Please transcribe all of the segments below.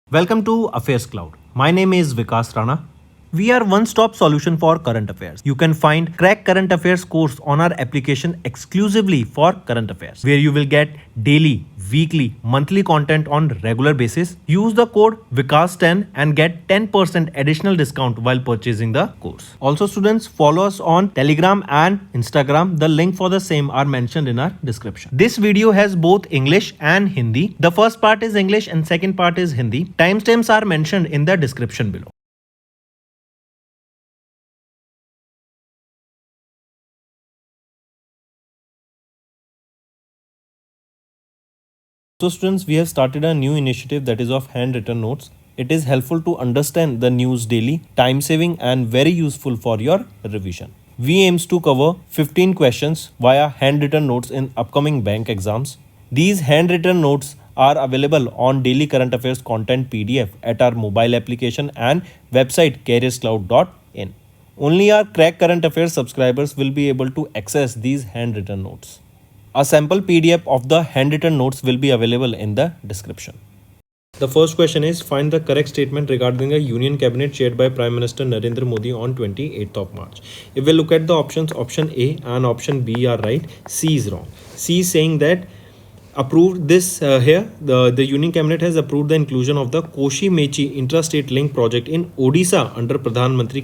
Welcome to AffairsCloud. My name is Vikas Rana. We are one-stop solution for current affairs. You can find Crack Current Affairs course on our application exclusively for current affairs, where you will get daily, weekly, monthly content on regular basis. Use the code Vikas10 and get 10% additional discount while purchasing the course. Also, students, follow us on Telegram and Instagram. The link for the same are mentioned in our description. This video has both English and Hindi. The first part is English and second part is Hindi. Timestamps are mentioned in the description below. So students, we have started a new initiative that is of handwritten notes. It is helpful to understand the news daily, time saving and very useful for your revision. We aims to cover 15 questions via handwritten notes in upcoming bank exams. These handwritten notes are available on daily current affairs content PDF at our mobile application and website careerscloud.in. Only our Crack Current Affairs subscribers will be able to access these handwritten notes. A sample PDF of the handwritten notes will be available in the description. The first question is, find the correct statement regarding a union cabinet chaired by Prime Minister Narendra Modi on 28th of March. If we look at the options, option A and option B are right, C is wrong. C is saying that approved this the union cabinet has approved the inclusion of the Koshi Mechi intrastate link project in Odisha under Pradhan Mantri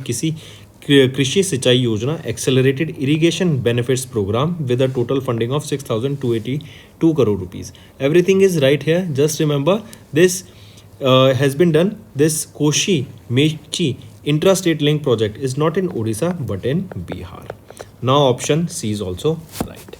Krishi Sichai Yojana Accelerated Irrigation Benefits Program with a total funding of 6,282 crore rupees. Everything is right here. Just remember this has been done. This Koshi Mechi intrastate link project is not in Odisha but in Bihar. Now option C is also right.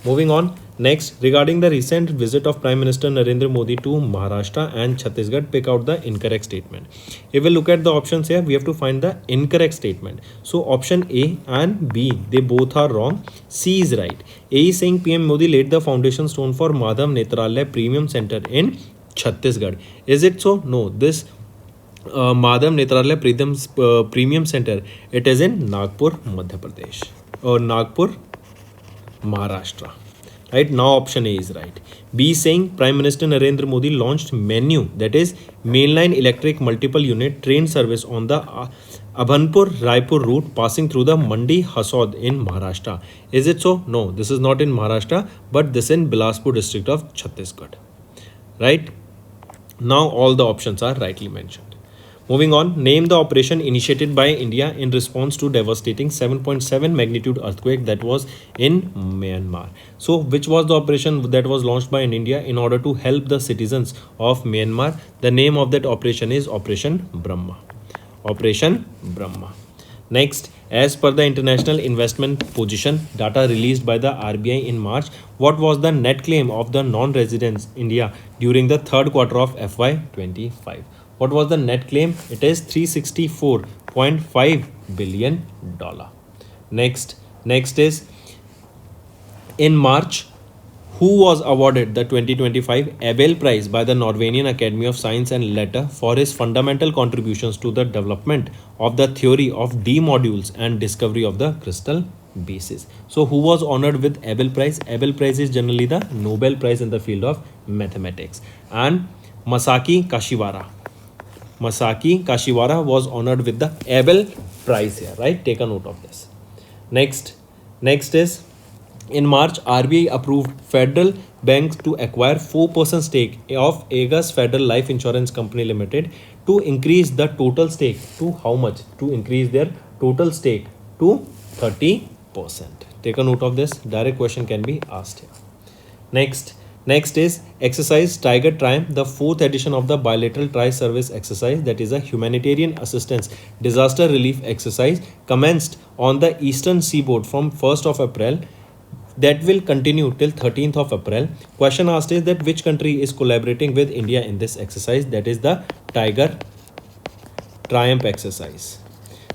Moving on. Next, regarding the recent visit of Prime Minister Narendra Modi to Maharashtra and Chhattisgarh, pick out the incorrect statement. If we look at the options here, we have to find the incorrect statement. So option A and B, they both are wrong. C is right. A is saying PM Modi laid the foundation stone for Madhav Netralaya Premium Center in Chhattisgarh. Is it so? No. This Madhav Netralaya Premium Center, it is in Nagpur, Madhya Pradesh, or Nagpur, Maharashtra. Right now option A is right. B is saying Prime Minister Narendra Modi launched MENU, that is mainline electric multiple unit train service on the Abhanpur Raipur route passing through the Mandi Hasod in Maharashtra. Is it so? No, this is not in Maharashtra but this in Bilaspur district of Chhattisgarh. Right? Now all the options are rightly mentioned. Moving on, name the operation initiated by India in response to devastating 7.7 magnitude earthquake that was in Myanmar. So, which was the operation that was launched by India in order to help the citizens of Myanmar? The name of that operation is Operation Brahma. Operation Brahma. Next, as per the international investment position data released by the RBI in March, what was the net claim of the non-residents India during the third quarter of FY25? What was the net claim? It is $364.5 billion. Next is, in March, who was awarded the 2025 Abel Prize by the Norwegian Academy of Science and Letter for his fundamental contributions to the development of the theory of D modules and discovery of the crystal basis. So who was honored with Abel Prize? Abel Prize is generally the Nobel Prize in the field of mathematics. And Masaki Kashiwara was honored with the Abel Prize here, right? Take a note of this. Next is, in March, RBI approved federal banks to acquire 4% stake of Aegis Federal Life Insurance Company Limited to increase the total stake to how much? To increase their total stake to 30%. Take a note of this. Direct question can be asked here. Next is exercise Tiger Triumph, the fourth edition of the bilateral tri-service exercise, that is a humanitarian assistance disaster relief exercise, commenced on the eastern seaboard from 1st of April. That will continue till 13th of April. Question asked is that which country is collaborating with India in this exercise? That is the Tiger Triumph exercise.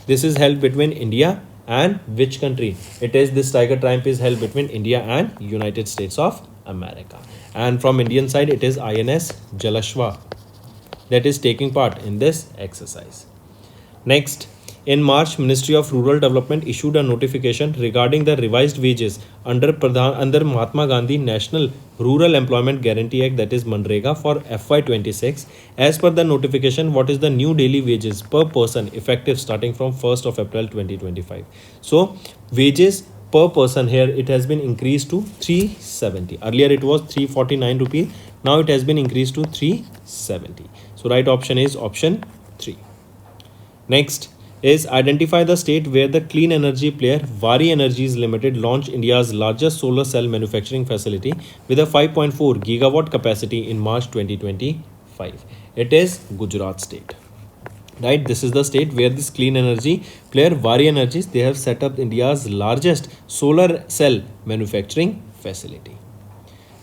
This is held between India and which country? It is this Tiger Triumph is held between India and United States of America. And from Indian side, it is INS Jalashwa that is taking part in this exercise. Next, In March, Ministry of Rural Development issued a notification regarding the revised wages under Mahatma Gandhi National Rural Employment Guarantee Act, that is Manrega, for FY26. As per the notification, what is the new daily wages per person effective starting from 1st of April 2025? So wages per person here, it has been increased to 370. Earlier it was 349 rupees. Now it has been increased to 370. So right option is option 3. Next is identify the state where the clean energy player Vari Energies Limited launched India's largest solar cell manufacturing facility with a 5.4 gigawatt capacity in March 2025. It is Gujarat state. Right, this is the state where this clean energy player Vari Energies, they have set up India's largest solar cell manufacturing facility.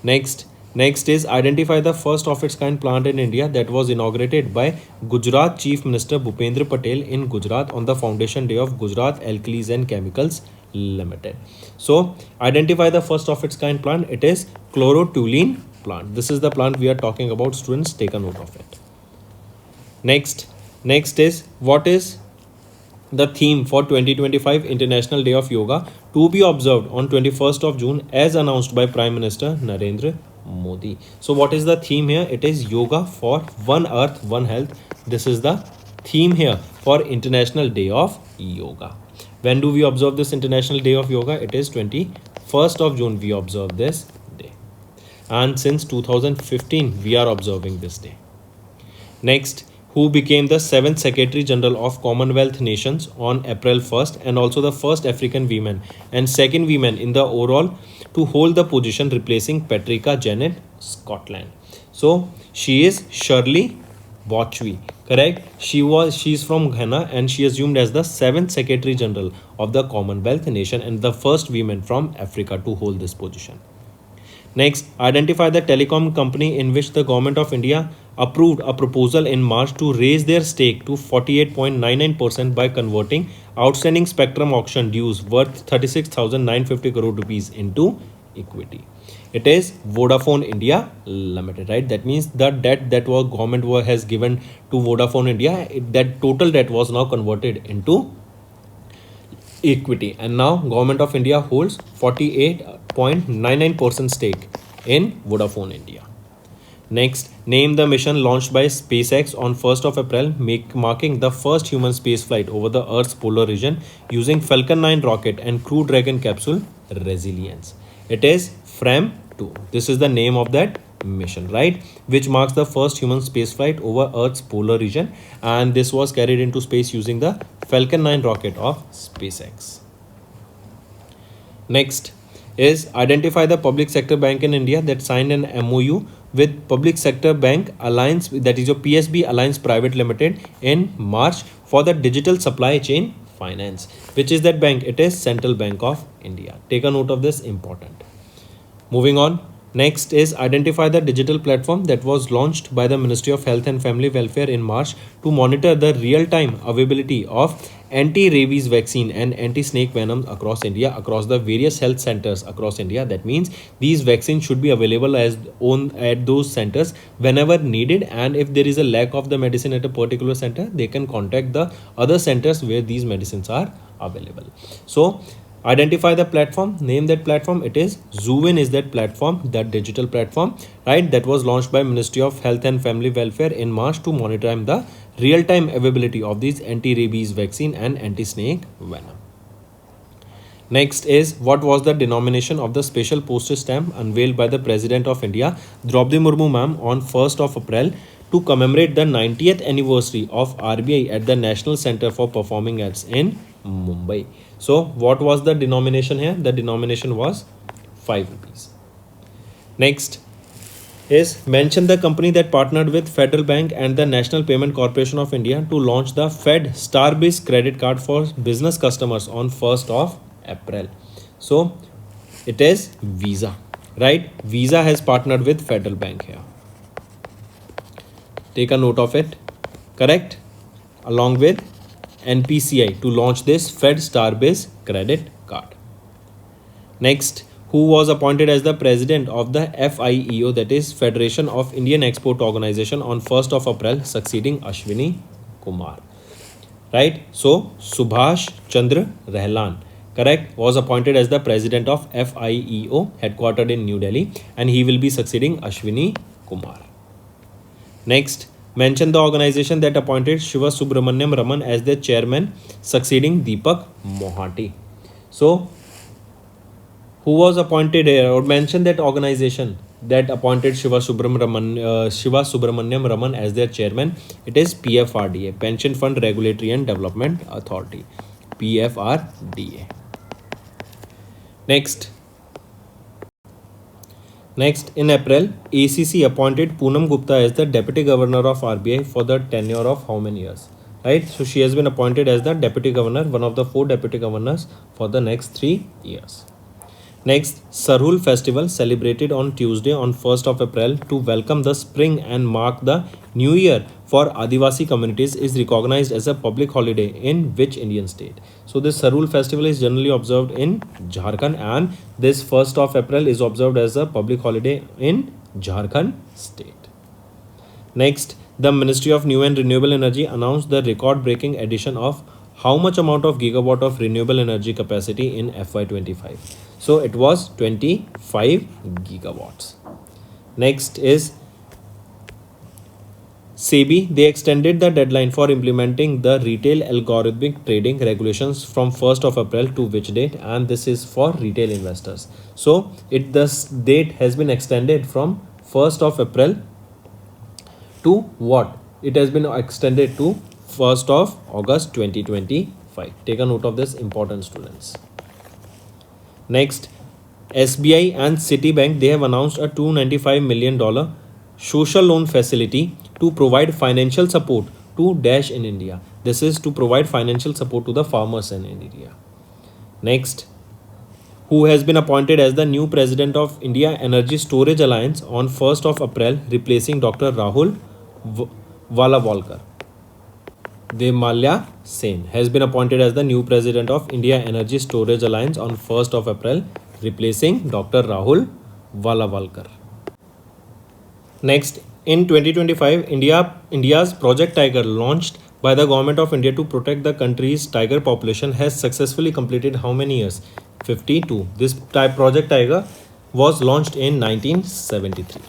Next is identify the first of its kind plant in India that was inaugurated by Gujarat Chief Minister Bhupendra Patel in Gujarat on the foundation day of Gujarat Alkalis and Chemicals Limited. So identify the first of its kind plant. It is chlorotoluene plant. This is the plant we are talking about. Students, take a note of it. Next is what is the theme for 2025 International Day of Yoga to be observed on 21st of June as announced by Prime Minister Narendra Modi. So what is the theme here? It is Yoga for One Earth, One Health. This is the theme here for International Day of Yoga. When do we observe this International Day of Yoga? It is 21st of June we observe this day. And since 2015 we are observing this day. Next, who became the 7th Secretary General of Commonwealth Nations on April 1st and also the first African woman and second woman in the overall to hold the position, replacing Patricia Janet Scotland. So she is Shirley Botchwey, correct? She is from Ghana and she assumed as the 7th Secretary General of the Commonwealth Nation and the first woman from Africa to hold this position. Next, identify the telecom company in which the Government of India approved a proposal in March to raise their stake to 48.99% by converting outstanding spectrum auction dues worth 36,950 crore rupees into equity. It is Vodafone India Limited, right? That means the debt that was government has given to Vodafone India, that total debt was now converted into equity, and now Government of India holds 48.99% stake in Vodafone India. Next, name the mission launched by SpaceX on 1st of April, marking the first human space flight over the Earth's polar region using Falcon 9 rocket and Crew Dragon capsule Resilience. It is FRAM-2. This is the name of that mission, right? Which marks the first human space flight over Earth's polar region, and this was carried into space using the Falcon 9 rocket of SpaceX. Next is identify the public sector bank in India that signed an MOU with Public Sector Bank Alliance, that is your PSB Alliance Private Limited, in March for the digital supply chain finance. Which is that bank? It is Central Bank of India. Take a note of this, important. Moving on. Next is identify the digital platform that was launched by the Ministry of Health and Family Welfare in March to monitor the real-time availability of anti-rabies vaccine and anti-snake venom across India, across the various health centers across India. That means these vaccines should be available at those centers whenever needed, and if there is a lack of the medicine at a particular center, they can contact the other centers where these medicines are available. So identify the platform, name that platform. It is Zoovin is that platform, that digital platform, right? That was launched by Ministry of Health and Family Welfare in March to monitor the real-time availability of these anti-rabies vaccine and anti-snake venom. Next is what was the denomination of the special postage stamp unveiled by the President of India, Draupadi Murmu ma'am, on 1st of April to commemorate the 90th anniversary of RBI at the National Center for Performing Arts in Mumbai. So what was the denomination here? The denomination was 5 rupees. Next is mention the company that partnered with Federal Bank and the National Payment Corporation of India to launch the Fed Starbiz credit card for business customers on 1st of April. So it is Visa, right? Visa has partnered with Federal Bank here. Take a note of it, correct? Along with NPCI to launch this Fed Starbiz credit card. Next, who was appointed as the president of the FIEO, that is Federation of Indian Export Organization, on 1st of April, succeeding Ashwini Kumar. right? So Subhash Chandra Rehlan, correct, was appointed as the president of FIEO, headquartered in New Delhi, and he will be succeeding Ashwini Kumar. Next, mention the organization that appointed Shiva Subramaniam Raman as their chairman, succeeding Deepak Mohanty. So, who was appointed here, or mention that organization that appointed Shiva Subramaniam Raman as their chairman? It is PFRDA, Pension Fund Regulatory and Development Authority, PFRDA. Next, in April, ACC appointed Poonam Gupta as the Deputy Governor of RBI for the tenure of how many years? Right? So she has been appointed as the Deputy Governor, one of the 4 Deputy Governors for the next 3 years. Next, Sarhul festival celebrated on Tuesday on 1st of April to welcome the spring and mark the new year for Adivasi communities is recognized as a public holiday in which Indian state? So this Sarhul festival is generally observed in Jharkhand, and this 1st of April is observed as a public holiday in Jharkhand state. Next, the Ministry of New and Renewable Energy announced the record-breaking addition of how much amount of gigawatt of renewable energy capacity in FY25? So it was 25 gigawatts. Next is SEBI. They extended the deadline for implementing the retail algorithmic trading regulations from 1st of April to which date? And this is for retail investors. So this date has been extended from 1st of April to what? It has been extended to 1st of August 2025. Take a note of this, important students. Next, SBI and Citibank, they have announced a $295 million social loan facility to provide financial support to Dash in India. This is to provide financial support to the farmers in India. Next, who has been appointed as the new president of India Energy Storage Alliance on 1st of April, replacing Dr. Rahul Valavalkar. Demalya Sen has been appointed as the new president of India Energy Storage Alliance on 1st of April, replacing Dr. Rahul Valavalkar. Next, in 2025, India's Project Tiger, launched by the Government of India to protect the country's tiger population, has successfully completed how many years? 52. This Project Tiger was launched in 1973.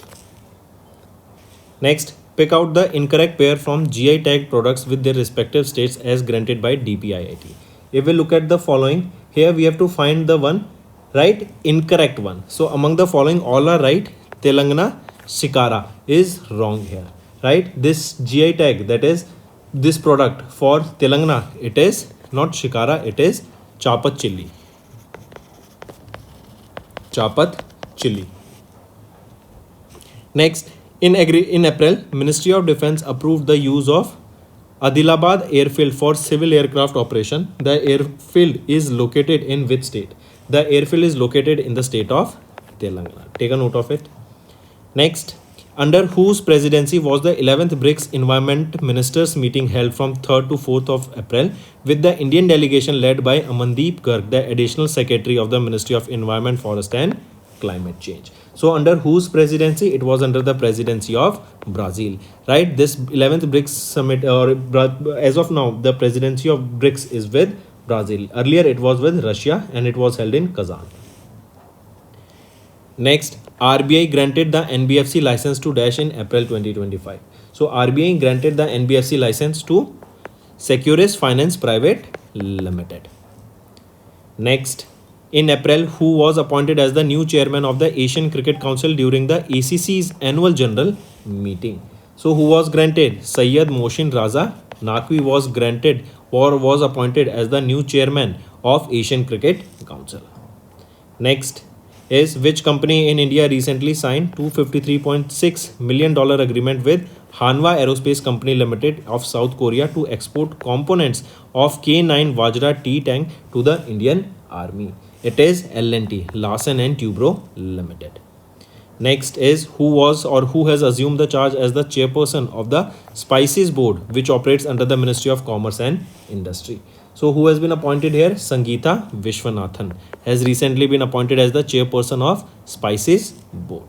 Next, pick out the incorrect pair from GI tagged products with their respective states as granted by DPIIT. If we look at the following, here we have to find the one right incorrect one. So among the following, all are right. Telangana Shikara is wrong here, right? This GI tag, that is this product for Telangana, it is not Shikara, it is Chapat Chili. Chapat Chili. Next, in April, Ministry of Defence approved the use of Adilabad airfield for civil aircraft operation. The airfield is located in which state? The airfield is located in the state of Telangana. Take a note of it. Next, under whose presidency was the 11th BRICS Environment Ministers meeting held from 3rd to 4th of April, with the Indian delegation led by Amandeep Garg, the Additional Secretary of the Ministry of Environment, Forest and Climate Change. So under whose presidency? It was under the presidency of Brazil, right? This 11th BRICS summit, or as of now, the presidency of BRICS is with Brazil. Earlier it was with Russia and it was held in Kazan. Next, RBI granted the NBFC license to Dash in April 2025. So RBI granted the NBFC license to Securus Finance Private Limited. Next, in April, who was appointed as the new chairman of the Asian Cricket Council during the ACC's annual general meeting? So who was granted? Syed Mohsin Raza Naqvi was granted or was appointed as the new chairman of Asian Cricket Council. Next is, which company in India recently signed $253.6 million agreement with Hanwha Aerospace Company Limited of South Korea to export components of K9 Vajra T-tank to the Indian Army? It is L&T, Larsen and Toubro Limited. Next is, who was or who has assumed the charge as the chairperson of the Spices Board, which operates under the Ministry of Commerce and Industry? So who has been appointed here? Sangeeta Vishwanathan has recently been appointed as the chairperson of Spices Board.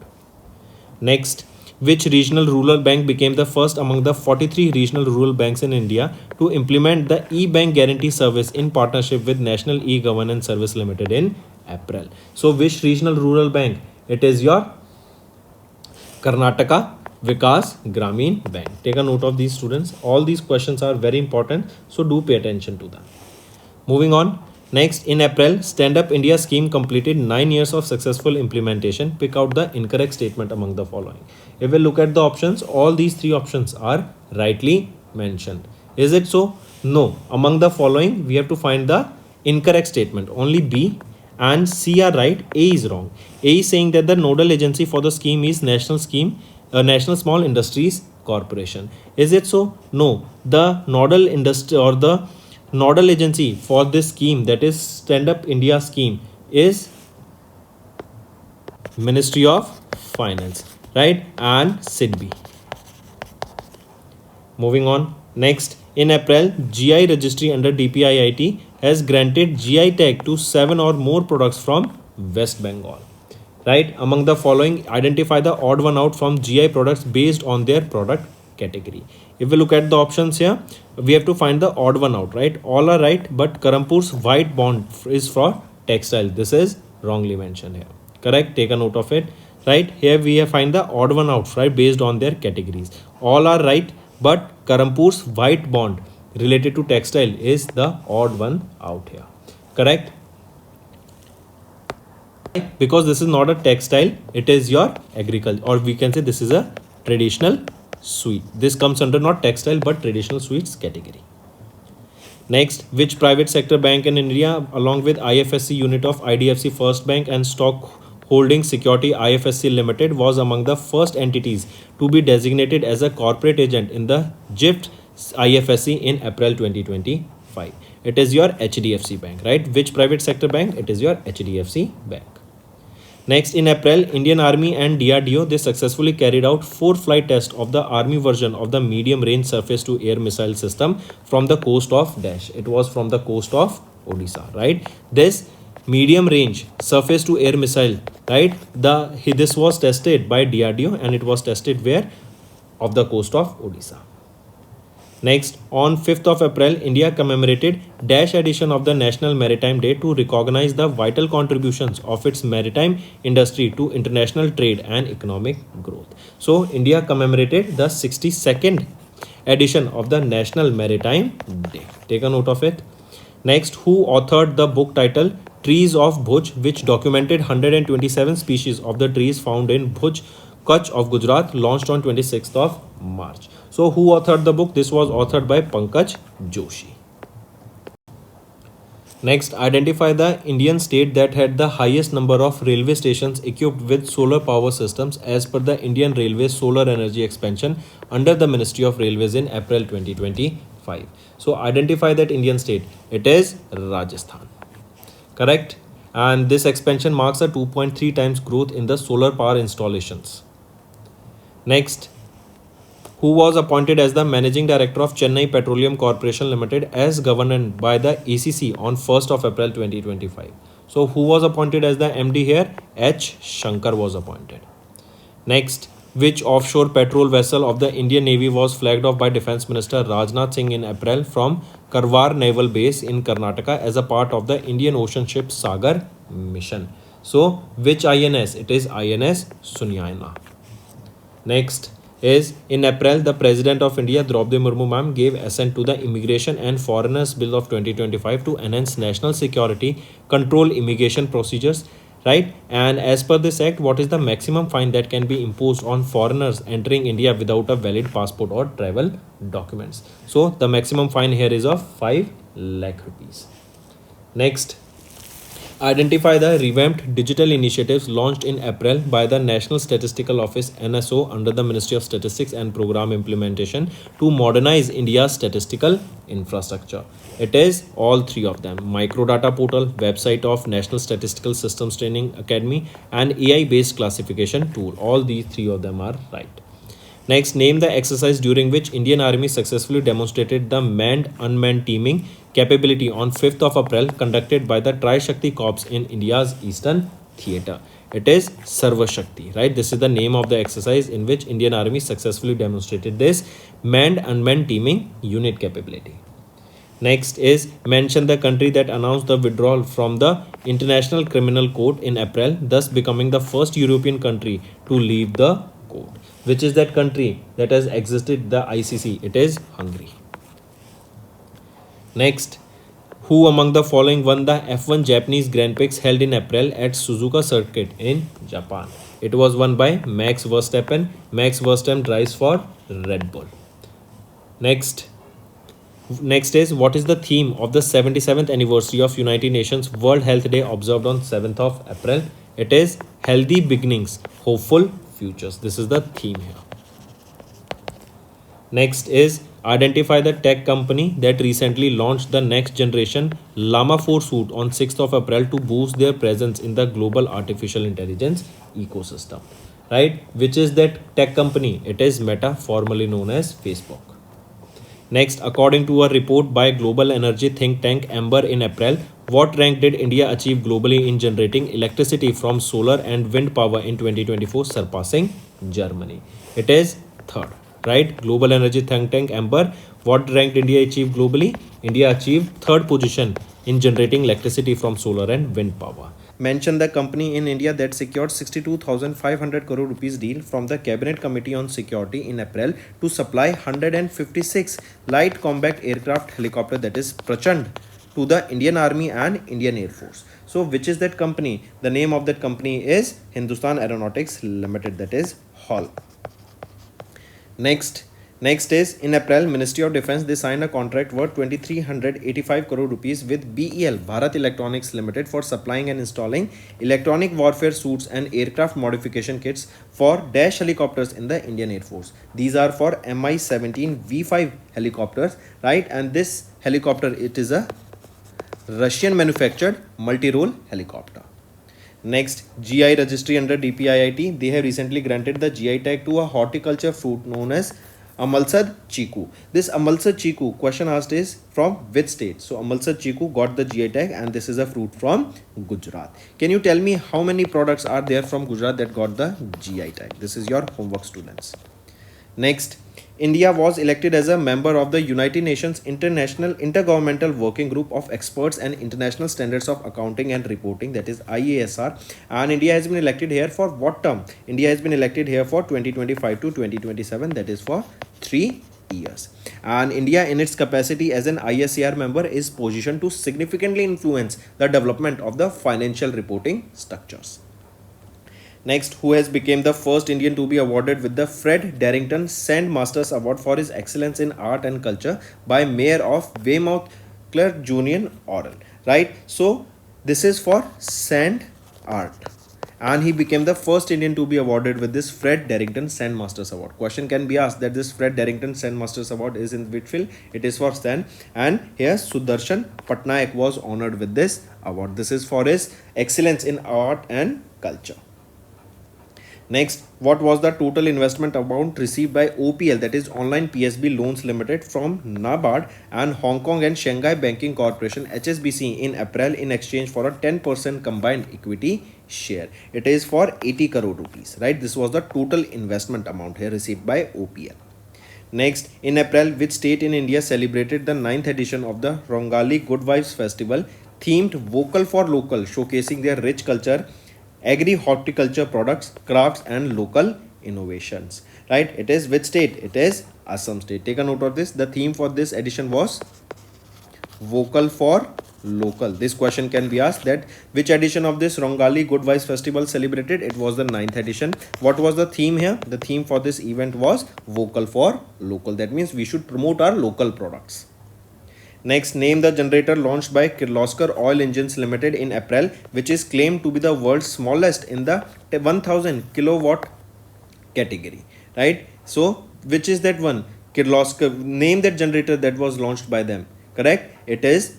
Next, Which regional rural bank became the first among the 43 regional rural banks in India to implement the e-bank guarantee service in partnership with National E-Governance Service Limited in April? So which regional rural bank? It is your Karnataka Vikas Gramin Bank. Take a note of these, students. All these questions are very important, so do pay attention to them. Moving on. Next, in April, Stand Up India scheme completed 9 years of successful implementation. Pick out the incorrect statement among the following. If we look at the options, all these three options are rightly mentioned. Is it so? No. Among the following, we have to find the incorrect statement. Only B and C are right. A is wrong. A is saying that the nodal agency for the scheme is National Small Industries Corporation. Is it so? No. The nodal industry or the nodal agency for this scheme, that is Stand Up India scheme, is Ministry of Finance, right? And SIDBI. Moving on. Next, in April, GI registry under DPIIT has granted GI tag to 7 or more products from West Bengal. Right? Among the following, identify the odd one out from GI products based on their product category. If we look at the options here, we have to find the odd one out, right? All are right, but Karampur's white bond is for textile. This is wrongly mentioned here. Correct? Take a note of it. Right? Here we find the odd one out, right? Based on their categories. All are right, but Karampur's white bond related to textile is the odd one out here. Correct? Because this is not a textile, it is your agriculture, or we can say this is a traditional sweet. This comes under not textile but traditional sweets category. Next, which private sector bank in India along with IFSC unit of IDFC First Bank and Stock Holding Security IFSC Limited was among the first entities to be designated as a corporate agent in the GIFT IFSC in April 2025? It is your HDFC Bank, right? Which private sector bank? It is your HDFC Bank. Next, in April, Indian Army and DRDO, they successfully carried out 4 flight tests of the Army version of the medium range surface to air missile system from the coast of Dash. It was from the coast of Odisha, right? This medium range surface to air missile, right? This was tested by DRDO and it was tested where? Of the coast of Odisha. Next, on 5th of April, India commemorated Dash edition of the National Maritime Day to recognize the vital contributions of its maritime industry to international trade and economic growth. So, India commemorated the 62nd edition of the National Maritime Day. Take a note of it. Next, who authored the book titled Trees of Bhuj, which documented 127 species of the trees found in Bhuj, Kutch of Gujarat, launched on 26th of March. So who authored the book? This was authored by Pankaj Joshi. Next, identify the Indian state that had the highest number of railway stations equipped with solar power systems as per the Indian Railways solar energy expansion under the Ministry of Railways in April 2025. So identify that Indian state. It is Rajasthan. Correct? And this expansion marks a 2.3 times growth in the solar power installations. Next, who was appointed as the Managing Director of Chennai Petroleum Corporation Limited as governed by the ACC on 1st of April 2025. So, who was appointed as the MD here? H. Shankar was appointed. Next, which offshore patrol vessel of the Indian Navy was flagged off by Defence Minister Rajnath Singh in April from Karwar Naval Base in Karnataka as a part of the Indian Ocean Ship Sagar mission? So, which INS? It is INS Sunyana. Next is, in April, the President of India, Draupadi Murmu ma'am, gave assent to the Immigration and Foreigners Bill of 2025 to enhance national security, control immigration procedures, right? And as per this act, what is the maximum fine that can be imposed on foreigners entering India without a valid passport or travel documents? So, the maximum fine here is of 5 lakh rupees. Next, identify the revamped digital initiatives launched in April by the National Statistical Office NSO under the Ministry of Statistics and Program Implementation to modernize India's statistical infrastructure. It is all 3 of them: microdata portal, website of National Statistical Systems Training Academy, and AI based classification tool. All these 3 of them are right. Next, name the exercise during which Indian Army successfully demonstrated the manned-unmanned teaming capability on 5th of April conducted by the Tri-Shakti Corps in India's Eastern Theatre. It is Sarva Shakti, right? This is the name of the exercise in which Indian Army successfully demonstrated this manned-unmanned teaming unit capability. Next is mention the country that announced the withdrawal from the International Criminal Court in April, thus becoming the first European country to leave the court. Which is that country that has exited the ICC? It is Hungary. Next, who among the following won the F1 Japanese Grand Prix held in April at Suzuka Circuit in Japan? It was won by Max Verstappen. Max Verstappen drives for Red Bull. Next is what is the theme of the 77th anniversary of United Nations World Health Day observed on 7th of April? It is Healthy Beginnings, Hopeful Futures. This is the theme here. Next is identify the tech company that recently launched the next generation Llama 4 suite on 6th of April to boost their presence in the global artificial intelligence ecosystem. Right? Which is that tech company? It is Meta, formerly known as Facebook. Next, according to a report by global energy think tank Amber in April, what rank did India achieve globally in generating electricity from solar and wind power in 2024, surpassing Germany? It is third, right? Global energy think tank Amber, what rank did India achieve globally? India achieved third position in generating electricity from solar and wind power. Mention the company in India that secured 62,500 crore rupees deal from the Cabinet Committee on Security in April to supply 156 light combat aircraft helicopter, that is Prachand, to the Indian Army and Indian Air Force. So which is that company? The name of that company is Hindustan Aeronautics Limited, that is HAL. Next is in April, Ministry of Defence, they signed a contract worth 2,385 crore rupees with BEL, Bharat Electronics Limited, for supplying and installing electronic warfare suits and aircraft modification kits for Dash helicopters in the Indian Air Force. These are for Mi-17 V5 helicopters, right? And this helicopter, it is a Russian manufactured multi-role helicopter. Next, GI registry under DPIIT. They have recently granted the GI tag to a horticulture fruit known as Amalsad Chiku. This Amalsad Chiku, question asked, is from which state? So Amalsad Chiku got the GI tag and this is a fruit from Gujarat. Can you tell me how many products are there from Gujarat that got the GI tag? This is your homework, students. Next, India was elected as a member of the United Nations International Intergovernmental Working Group of Experts and International Standards of Accounting and Reporting, that is IASR. And India has been elected here for what term? India has been elected here for 2025 to 2027, that is for 3 years. And India in its capacity as an ISCR member is positioned to significantly influence the development of the financial reporting structures. Next, who has become the first Indian to be awarded with the Fred Darrington Sandmasters Award for his excellence in art and culture by Mayor of Weymouth, Clark Junior Oral, right? So this is for sand art, and he became the first Indian to be awarded with this Fred Darrington Sandmasters Award. Question can be asked that this Fred Darrington Sandmasters Award is in which field? It is for sand, and here Sudarshan Patnaik was honored with this award. This is for his excellence in art and culture. Next, what was the total investment amount received by OPL, that is Online PSB Loans Limited, from NABARD and Hong Kong and Shanghai Banking Corporation HSBC in April in exchange for a 10% combined equity share? It is for 80 crore rupees, right? This was the total investment amount here received by OPL. Next, in April, which state in India celebrated the 9th edition of the Rongali Good Vibes Festival, themed Vocal for Local, showcasing their rich culture, agri-horticulture products, crafts and local innovations, right? It is which state? It is Assam state. Take a note of this. The theme for this edition was Vocal for Local. This question can be asked that which edition of this Rongali Good Vibes Festival celebrated? It was the 9th edition. What was the theme here? The theme for this event was Vocal for Local. That means we should promote our local products. Next, name the generator launched by Kirloskar Oil Engines Limited in April, which is claimed to be the world's smallest in the 1000 kilowatt category, right? So, which is that one? Kirloskar, name that generator that was launched by them, correct? It is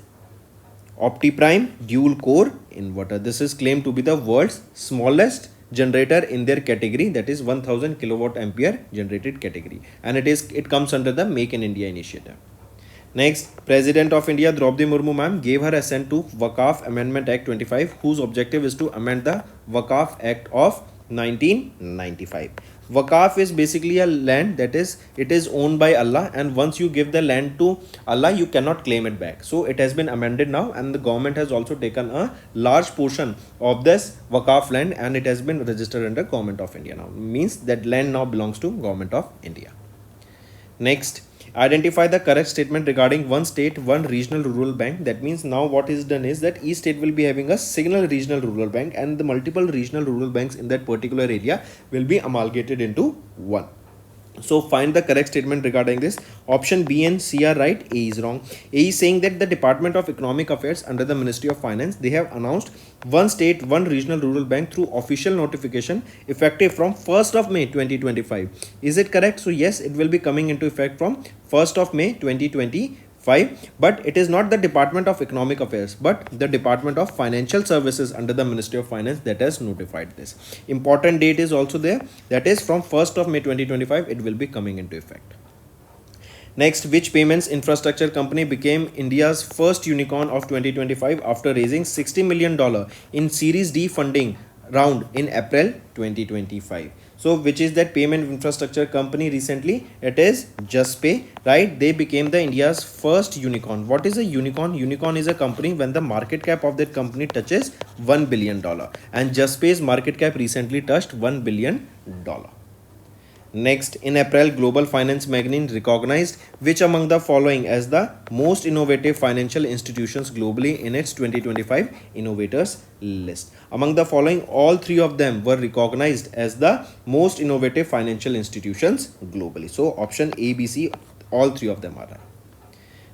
OptiPrime Dual Core Inverter. This is claimed to be the world's smallest generator in their category, that is 1000 kilowatt ampere generated category, and it comes under the Make in India initiative. Next, President of India Draupadi Murmu ma'am gave her assent to Waqaf Amendment Act 25, whose objective is to amend the Waqaf Act of 1995. Waqaf is basically a land that is owned by Allah, and once you give the land to Allah, you cannot claim it back. So it has been amended now, and the government has also taken a large portion of this Waqaf land, and it has been registered under Government of India now. Means that land now belongs to Government of India. Next, identify the correct statement regarding one state, one regional rural bank. That means now what is done is that each state will be having a single regional rural bank, and the multiple regional rural banks in that particular area will be amalgamated into one. So find the correct statement regarding this. Option B and C are right, A is wrong. A is saying that the Department of Economic Affairs under the Ministry of Finance, they have announced one state, one regional rural bank through official notification effective from 1st of May 2025. Is it correct? So yes, it will be coming into effect from 1st of May 2025, but it is not the Department of Economic Affairs, but the Department of Financial Services under the Ministry of Finance that has notified this. Important date is also there, that is from 1st of May 2025 it will be coming into effect. Next, which payments infrastructure company became India's first unicorn of 2025 after raising $60 million in Series D funding round in April 2025? So which is that payment infrastructure company recently? It is JustPay, right? They became the India's first unicorn. What is a unicorn? Unicorn is a company when the market cap of that company touches $1 billion, and JustPay's market cap recently touched $1 billion. Next, in April, Global Finance magazine recognized which among the following as the most innovative financial institutions globally in its 2025 innovators list. Among the following, all three of them were recognized as the most innovative financial institutions globally. So option A, B, C, all three of them are right.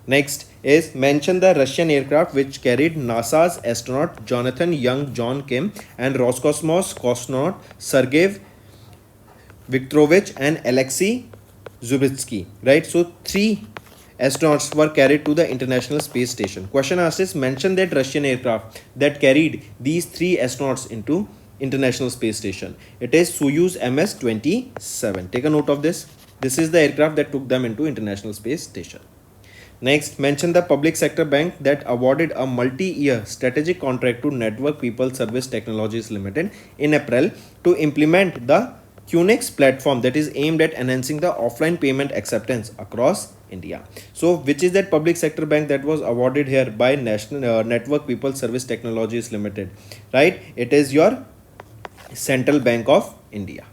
Next is mention the Russian aircraft which carried NASA's astronaut Jonathan Young John Kim and Roscosmos cosmonaut Sergey Viktorovich and Alexei Zubitsky, right? So three astronauts were carried to the International Space Station. Question asked is mention that Russian aircraft that carried these three astronauts into International Space Station. It is Soyuz MS-27. Take a note of this. This is the aircraft that took them into International Space Station. Next, mention the public sector bank that awarded a multi-year strategic contract to Network People Service Technologies Limited in April to implement the QNX platform that is aimed at enhancing the offline payment acceptance across India. So which is that public sector bank that was awarded here by National Network People Service Technologies Limited, right? It is your Central Bank of India.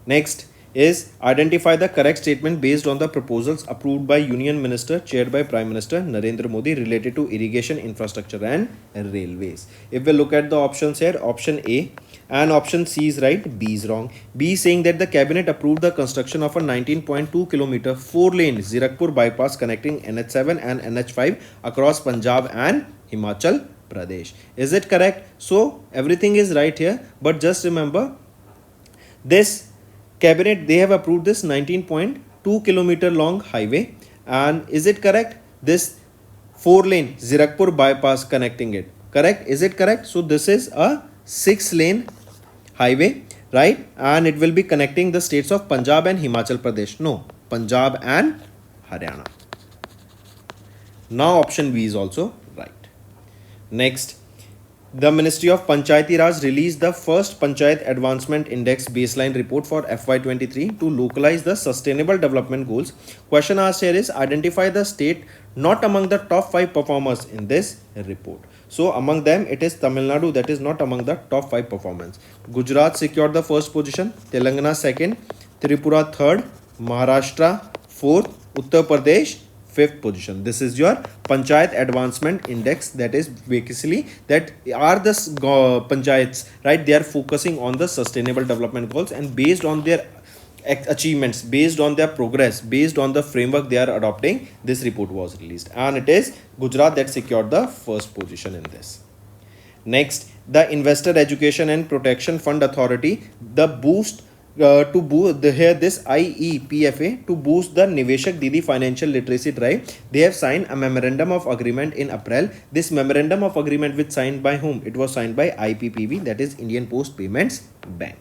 Next is identify the correct statement based on the proposals approved by Union Minister chaired by Prime Minister Narendra Modi related to irrigation infrastructure and railways. If we look at the options here, option A and option C is right, B is wrong. B is saying that the cabinet approved the construction of a 19.2 kilometer 4-lane Zirakpur bypass connecting NH7 and NH5 across Punjab and Himachal Pradesh. Is it correct? So everything is right here, but just remember this cabinet, they have approved this 19.2 kilometer long highway, and is it correct? This 4-lane Zirakpur bypass connecting it, correct? Is it correct? So this is a 6-lane highway, right? And it will be connecting the states of Punjab and Himachal Pradesh. No, Punjab and Haryana. Now option B is also right. Next, the Ministry of Panchayati Raj released the first Panchayat Advancement Index baseline report for FY23 to localize the sustainable development goals. Question asked here is identify the state not among the top 5 performers in this report. So among them it is Tamil Nadu that is not among the top 5 performers. Gujarat secured the first position, Telangana second, Tripura third, Maharashtra fourth, Uttar Pradesh 5th position. This is your Panchayat Advancement Index, that is basically that are the panchayats, right? They are focusing on the sustainable development goals, and based on their achievements, based on their progress, based on the framework they are adopting, this report was released, and it is Gujarat that secured the first position in this. Next, the Investor Education and Protection Fund Authority, the boost to boost this IEPFA to boost the Niveshak Didi financial literacy drive. They have signed a memorandum of agreement in April. This memorandum of agreement was signed by whom? It was signed by IPPB, that is Indian Post Payments Bank.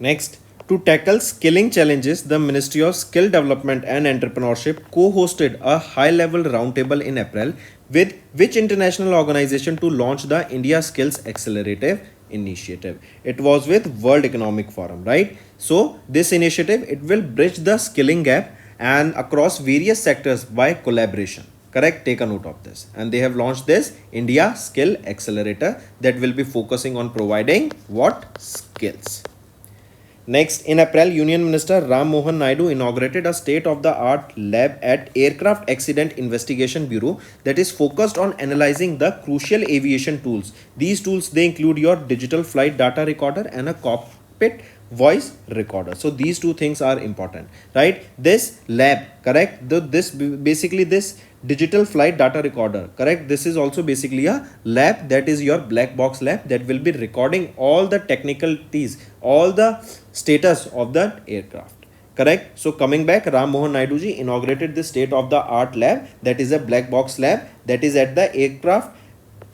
Next, To tackle skilling challenges, the Ministry of Skill Development and Entrepreneurship co-hosted a high-level roundtable in April with which international organization to launch the India Skills Accelerative initiative. It was with World Economic Forum, right? So this initiative, it will bridge the skilling gap and across various sectors by collaboration. Correct? Take a note of this. And they have launched this India Skill Accelerator that will be focusing on providing what? Skills. Next, in April, Union Minister Ram Mohan Naidu inaugurated a state-of-the-art lab at Aircraft Accident Investigation Bureau that is focused on analyzing the crucial aviation tools. These tools, they include your digital flight data recorder and a cockpit voice recorder. So these two things are important, right? This lab, correct? This digital flight data recorder, correct? This is also basically a lab, that is your black box lab, that will be recording all the technicalities, all the status of that aircraft. Correct? So coming back, Ram Mohan Naidu ji inaugurated this state of the art lab, that is a black box lab, that is at the Aircraft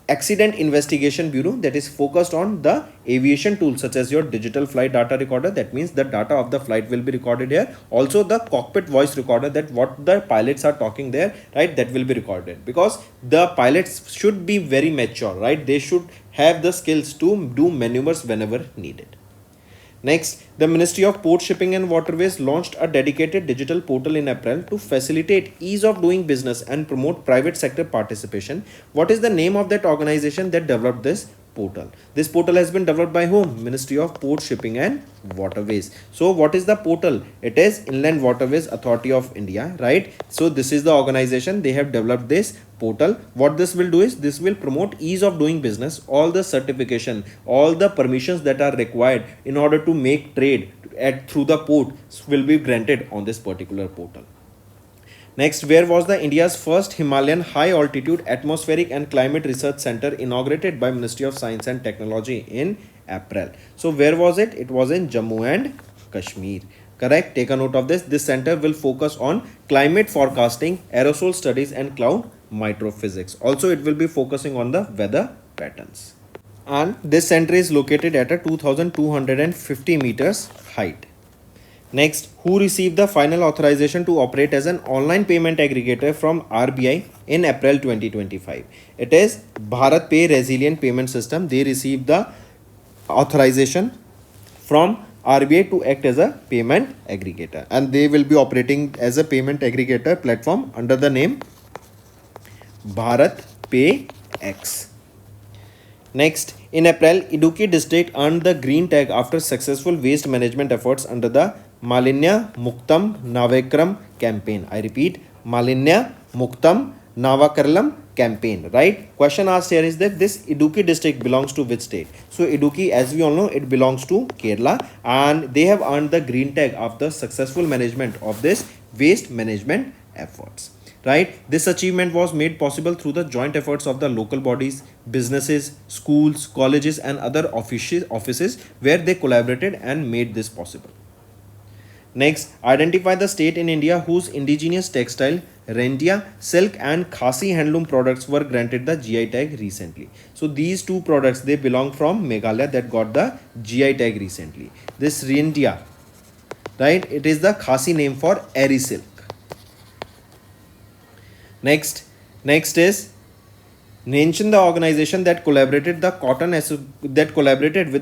Accident Investigation Bureau, that is focused on the aviation tools such as your digital flight data recorder. That means the data of the flight will be recorded here. Also the cockpit voice recorder, that what the pilots are talking there, right, that will be recorded, because the pilots should be very mature, right? They should have the skills to do maneuvers whenever needed. Next, the Ministry of Port Shipping and Waterways launched a dedicated digital portal in April to facilitate ease of doing business and promote private sector participation. What is the name of that organization that developed this portal? This portal has been developed by whom? Ministry of Port Shipping and Waterways. So what is the portal? It is Inland Waterways Authority of India, right? So this is the organization, they have developed this portal. What this will do is, this will promote ease of doing business, all the certification, all the permissions that are required in order to make trade through the port will be granted on this particular portal. Next, where was the India's first Himalayan high altitude atmospheric and climate research center inaugurated by Ministry of Science and Technology in April? So where was it? It was in Jammu and Kashmir. Correct? Take a note of this. This center will focus on climate forecasting, aerosol studies and cloud microphysics. Also, it will be focusing on the weather patterns. And this center is located at a 2250 meters height. Next, who received the final authorization to operate as an online payment aggregator from RBI in April 2025? It is Bharat Pay Resilient Payment System. They received the authorization from RBI to act as a payment aggregator, and they will be operating as a payment aggregator platform under the name Bharat Pay X. Next, in April, Idukki district earned the green tag after successful waste management efforts under the Malinya Muktam Navakram campaign. I repeat, Malinya Muktam Navakaralam campaign, right? Question asked here is that this Idukki district belongs to which state? So Idukki, as we all know, it belongs to Kerala, and they have earned the green tag after successful management of this waste management efforts. Right? This achievement was made possible through the joint efforts of the local bodies, businesses, schools, colleges and other offices where they collaborated and made this possible. Next, identify the state in India whose indigenous textile, rendia, silk and khasi handloom products were granted the GI tag recently. So these two products, they belong from Meghalaya, that got the GI tag recently. This rendia, right? It is the khasi name for airy silk. Next is mention the organization that collaborated with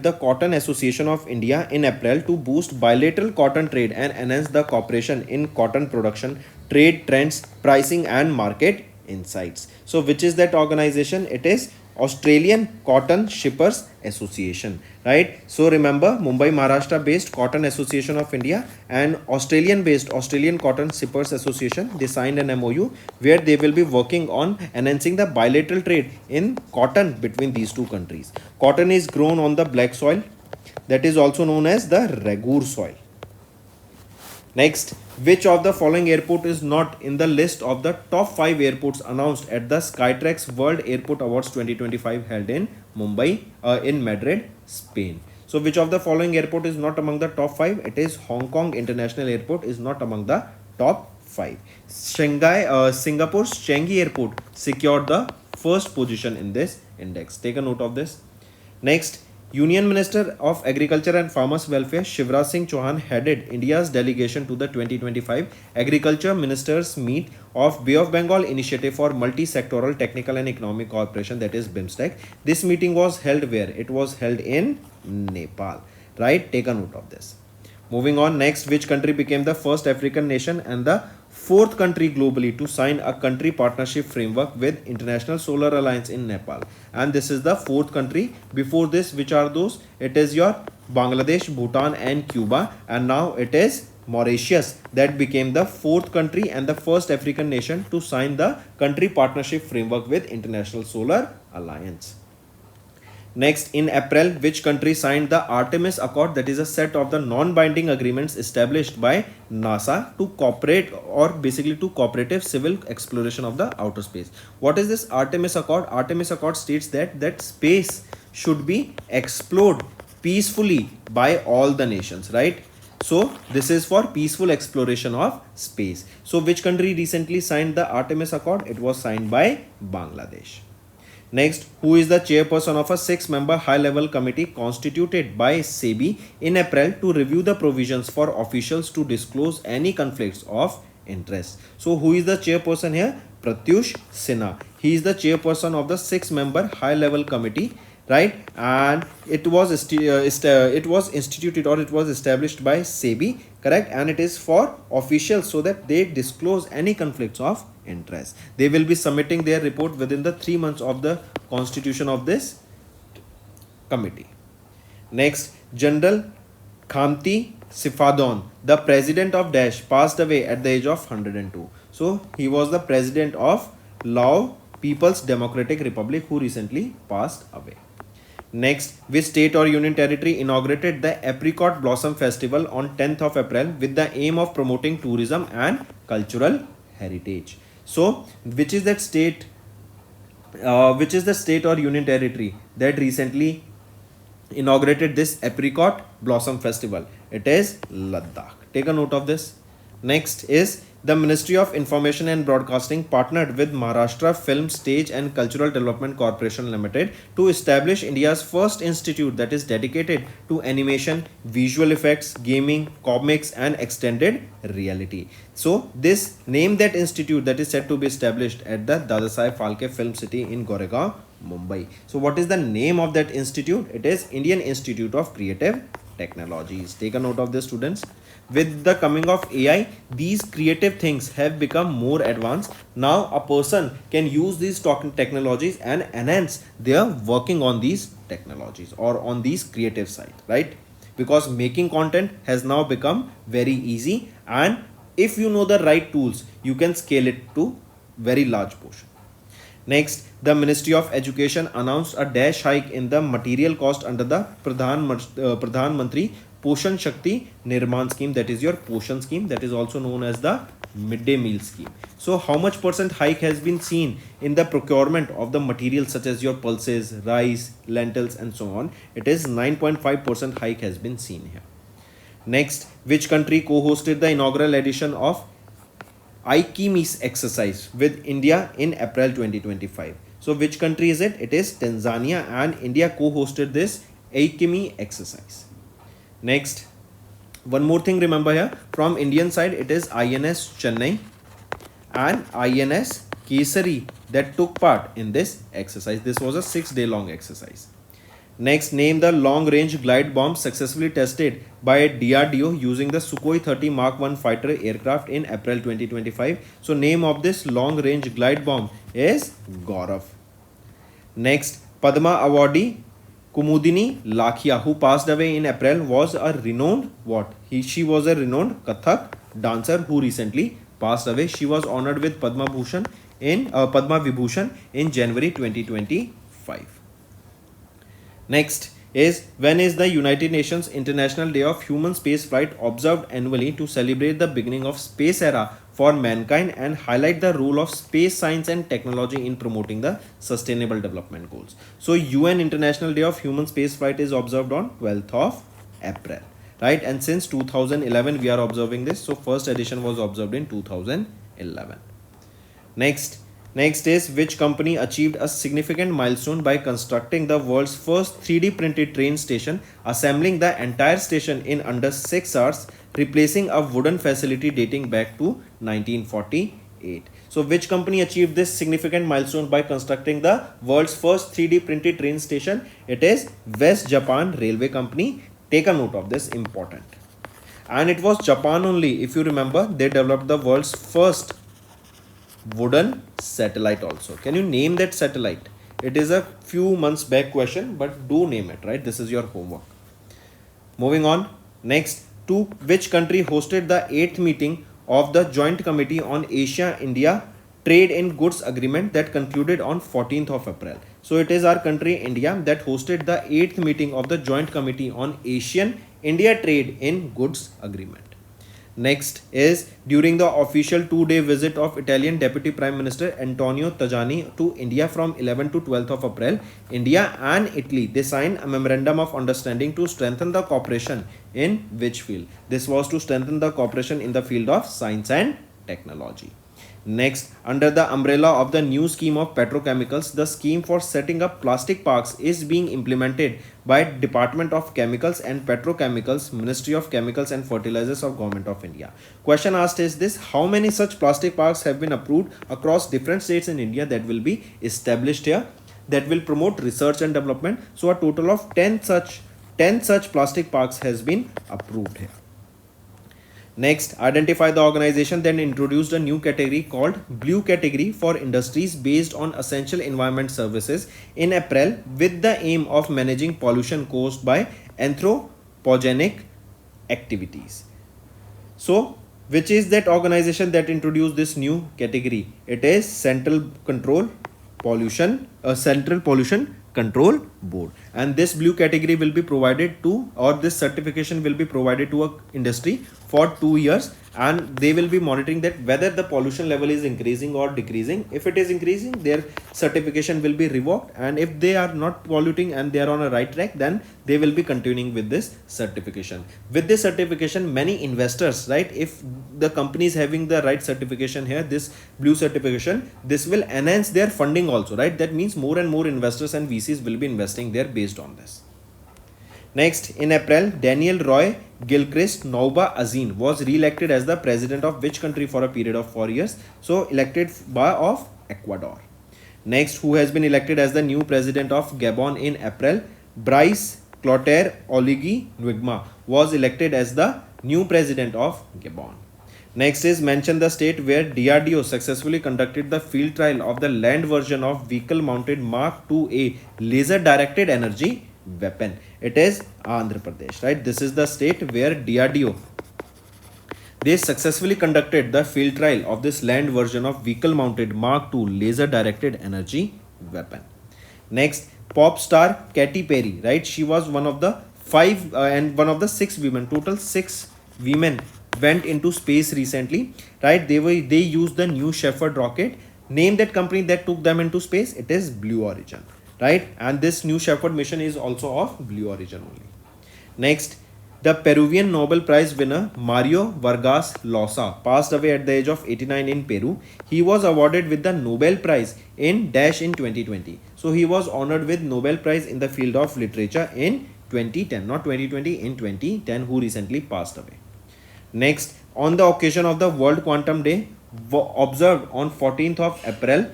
the Cotton Association of India in April to boost bilateral cotton trade and enhance the cooperation in cotton production, trade trends, pricing and market insights. So which is that organization? It is Australian Cotton Shippers Association, right? So remember, Mumbai, Maharashtra based Cotton Association of India and Australian based Australian Cotton Shippers Association, they signed an MOU where they will be working on enhancing the bilateral trade in cotton between these two countries. Cotton is grown on the black soil, that is also known as the Ragur soil. Next, which of the following airport is not in the list of the top 5 airports announced at the Skytrax World Airport Awards 2025 held in Mumbai, in Madrid, Spain? So which of the following airport is not among the top 5? It is Hong Kong International Airport is not among the top 5. Singapore's Changi Airport secured the first position in this index. Take a note of this. Next, Union Minister of Agriculture and Farmers Welfare Shivraj Singh Chauhan headed India's delegation to the 2025 Agriculture Ministers Meet of Bay of Bengal Initiative for Multi-Sectoral Technical and Economic Cooperation, that is BIMSTEC. This meeting was held where? It was held in Nepal. Right? Take a note of this. Moving on, next, which country became the first African nation and the fourth country globally to sign a country partnership framework with International Solar Alliance in Nepal? And this is the fourth country. Before this, which are those? It is your Bangladesh, Bhutan and Cuba, and now it is Mauritius that became the fourth country and the first African nation to sign the country partnership framework with International Solar Alliance. Next, in April, which country signed the Artemis Accord, that is a set of the non-binding agreements established by NASA to cooperate, or basically to cooperative civil exploration of the outer space. What is this Artemis Accord? Artemis Accord states that space should be explored peacefully by all the nations, right? So this is for peaceful exploration of space. So which country recently signed the Artemis Accord? It was signed by Bangladesh. Next, who is the chairperson of a 6-member high-level committee constituted by SEBI in April to review the provisions for officials to disclose any conflicts of interest? So, who is the chairperson here? Pratyush Sinha. He is the chairperson of the 6-member high-level committee, right? And it was instituted, or it was established by SEBI, correct? And it is for officials so that they disclose any conflicts of interest. They will be submitting their report within the 3 months of the constitution of this committee. Next, General Khamti Sifadon, the president of Daesh, passed away at the age of 102. So he was the president of Lao People's Democratic Republic who recently passed away. Next, which state or union territory inaugurated the Apricot Blossom Festival on 10th of April with the aim of promoting tourism and cultural heritage? So, which is that state? Which is the state or union territory that recently inaugurated this Apricot Blossom Festival? It is Ladakh. Take a note of this. Next is the Ministry of Information and Broadcasting partnered with Maharashtra Film Stage and Cultural Development Corporation Limited to establish India's first institute that is dedicated to animation, visual effects, gaming, comics and extended reality. So this name that institute that is said to be established at the Dadasaheb Phalke Film City in Goregaon, Mumbai. So what is the name of that institute? It is Indian Institute of Creative Technologies. Take a note of this, students. With the coming of AI, these creative things have become more advanced. Now a person can use these technologies and enhance their working on these technologies or on these creative side, right? Because making content has now become very easy, and if you know the right tools, you can scale it to very large portion. Next, the Ministry of Education announced a dash hike in the material cost under the Pradhan Mantri Poshan Shakti Nirman scheme, that is your Poshan scheme, that is also known as the midday meal scheme. So how much percent hike has been seen in the procurement of the materials such as your pulses, rice, lentils and so on? It is 9.5% hike has been seen here. Next, which country co-hosted the inaugural edition of Aikimis exercise with India in April 2025? So which country is it? It is Tanzania, and India co-hosted this Aikimi exercise. Next, one more thing remember here, from Indian side it is INS Chennai and INS Kesari that took part in this exercise. This was a 6-day long exercise. Next, name the long range glide bomb successfully tested by DRDO using the Sukhoi 30 Mark 1 fighter aircraft in April 2025. So name of this long range glide bomb is Gaurav. Next, Padma awardee Kumudini Lakhia, who passed away in April, was a renowned she was a renowned Kathak dancer who recently passed away. She was honored with Padma Vibhushan in January 2025. Next is, when is the United Nations International Day of Human Space Flight observed annually to celebrate the beginning of space era for mankind and highlight the role of space science and technology in promoting the sustainable development goals? So UN International Day of Human Space Flight is observed on 12th of April, right? And since 2011 we are observing this. So first edition was observed in 2011. Next, Next is which company achieved a significant milestone by constructing the world's first 3D printed train station, assembling the entire station in under 6 hours, replacing a wooden facility dating back to 1948. So which company achieved this significant milestone by constructing the world's first 3D printed train station? It is West Japan Railway Company. Take a note of this, important. And it was Japan only, if you remember, they developed the world's first wooden satellite also. Can you name that satellite? It is a few months back question, but do name it, right? This is your homework. Moving on. Next, to which country hosted the 8th meeting of the Joint Committee on Asia-India Trade in Goods Agreement that concluded on 14th of April. So it is our country India that hosted the 8th meeting of the Joint Committee on Asian-India Trade in Goods Agreement. Next is during the official 2-day visit of Italian Deputy Prime Minister Antonio Tajani to India from 11th to 12th of April, India and Italy, they signed a memorandum of understanding to strengthen the cooperation in which field? This was to strengthen the cooperation in the field of science and technology. Next, under the umbrella of the new scheme of petrochemicals, the scheme for setting up plastic parks is being implemented by Department of Chemicals and Petrochemicals, Ministry of Chemicals and Fertilizers of Government of India. Question asked is this: how many such plastic parks have been approved across different states in India that will be established here, that will promote research and development? So a total of 10 such plastic parks has been approved here. Next, identify the organization that introduced a new category called Blue Category for industries based on essential environment services in April with the aim of managing pollution caused by anthropogenic activities. So, which is that organization that introduced this new category? It is Central Pollution Control Board, and this blue category will be provided to, or this certification will be provided to a industry for 2 years, and they will be monitoring that whether the pollution level is increasing or decreasing. If it is increasing, their certification will be revoked, and if they are not polluting and they are on a right track, then they will be continuing with this certification. With this certification, many investors, right, if the company is having the right certification here, this blue certification, this will enhance their funding also, right? That means more and more investors and VCs will be investing there based on this. Next, in April, Daniel Roy Gilchrist Nouba Azin was re-elected as the president of which country for a period of 4 years? So, elected by of Ecuador. Next, who has been elected as the new president of Gabon in April? Brice Clotaire Oligui Nguema was elected as the new president of Gabon. Next is mention the state where DRDO successfully conducted the field trial of the land version of vehicle mounted Mark 2A laser directed energy weapon. It is Andhra Pradesh, right? This is the state where DRDO, they successfully conducted the field trial of this land version of vehicle mounted Mark II laser directed energy weapon. Next, pop star Katy Perry, right? She was one of the 5 and one of the 6 women, total 6 women went into space recently, right? They used the New Shepard rocket. Name that company that took them into space. It is Blue Origin, right? And this New Shepard mission is also of Blue Origin only. Next, the Peruvian Nobel Prize winner Mario Vargas Llosa passed away at the age of 89 in Peru. He was awarded with the Nobel Prize in 2020. So he was honored with Nobel Prize in the field of literature in 2010, not 2020, in 2010, who recently passed away. Next, on the occasion of the World Quantum Day, observed on 14th of April,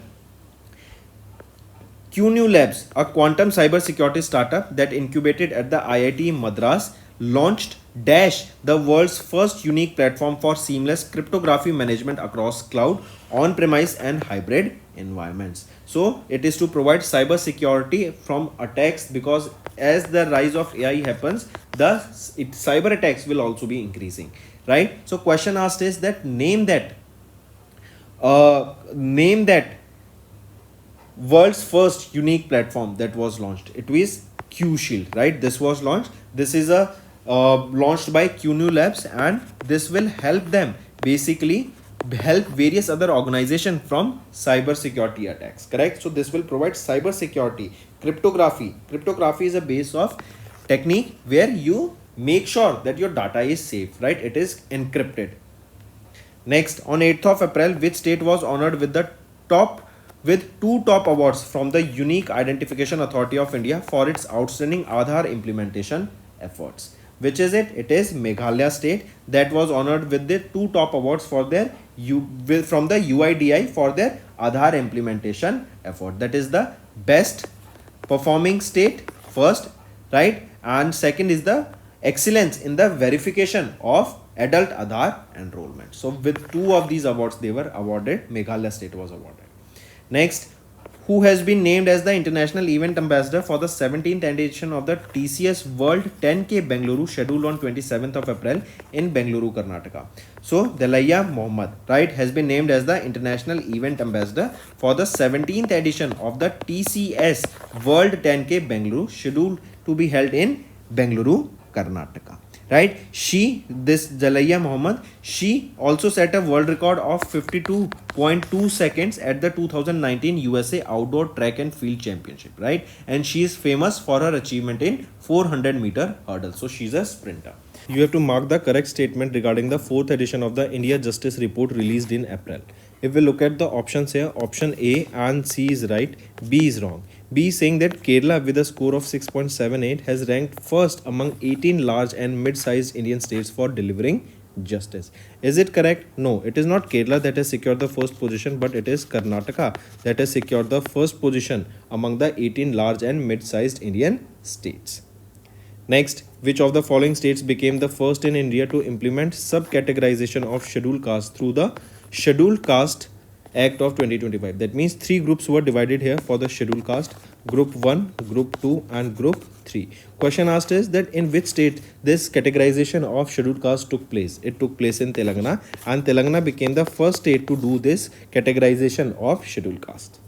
QNew Labs, a quantum cybersecurity startup that incubated at the IIT Madras, launched Dash, the world's first unique platform for seamless cryptography management across cloud, on-premise and hybrid environments. So it is to provide cybersecurity from attacks, because as the rise of AI happens, the cyber attacks will also be increasing, right? So question asked is that name that world's first unique platform that was launched. It was QShield, right? This was launched. This is a launched by QNew Labs, and this will help them basically help various other organizations from cyber security attacks, correct? So this will provide cyber security, cryptography. Cryptography is a base of technique where you make sure that your data is safe, right? It is encrypted. Next, on 8th of April, which state was honored with the top with 2 top awards from the Unique Identification Authority of India for its outstanding Aadhaar implementation efforts. Which is it? It is Meghalaya state that was honored with the 2 top awards for their from the UIDI for their Aadhaar implementation effort. That is the best performing state first, right? And second is the excellence in the verification of adult Aadhaar enrollment. So with 2 of these awards they were awarded, Meghalaya state was awarded. Next, who has been named as the international event ambassador for the 17th edition of the TCS World 10K Bengaluru, scheduled on 27th of April in Bengaluru, Karnataka. So, Dalaiya Mohammed, right, has been named as the international event ambassador for the 17th edition of the TCS World 10K Bengaluru, scheduled to be held in Bengaluru, Karnataka. Right, this Jalaiya Mohammed, she also set a world record of 52.2 seconds at the 2019 USA Outdoor Track and Field Championship, right? And she is famous for her achievement in 400-meter hurdle. So she's a sprinter. You have to mark the correct statement regarding the 4th edition of the India Justice Report released in April. If we look at the options here, option A and C is right, B is wrong. B is saying that Kerala with a score of 6.78 has ranked first among 18 large and mid-sized Indian states for delivering justice. Is it correct? No, it is not Kerala that has secured the first position, but it is Karnataka that has secured the first position among the 18 large and mid-sized Indian states. Next, which of the following states became the first in India to implement subcategorization of scheduled caste through the Scheduled Caste Act of 2025? That means 3 groups were divided here for the scheduled caste: group 1, group 2 and group 3. Question asked is that in which state this categorization of scheduled caste took place? It took place in Telangana, and Telangana became the first state to do this categorization of scheduled caste.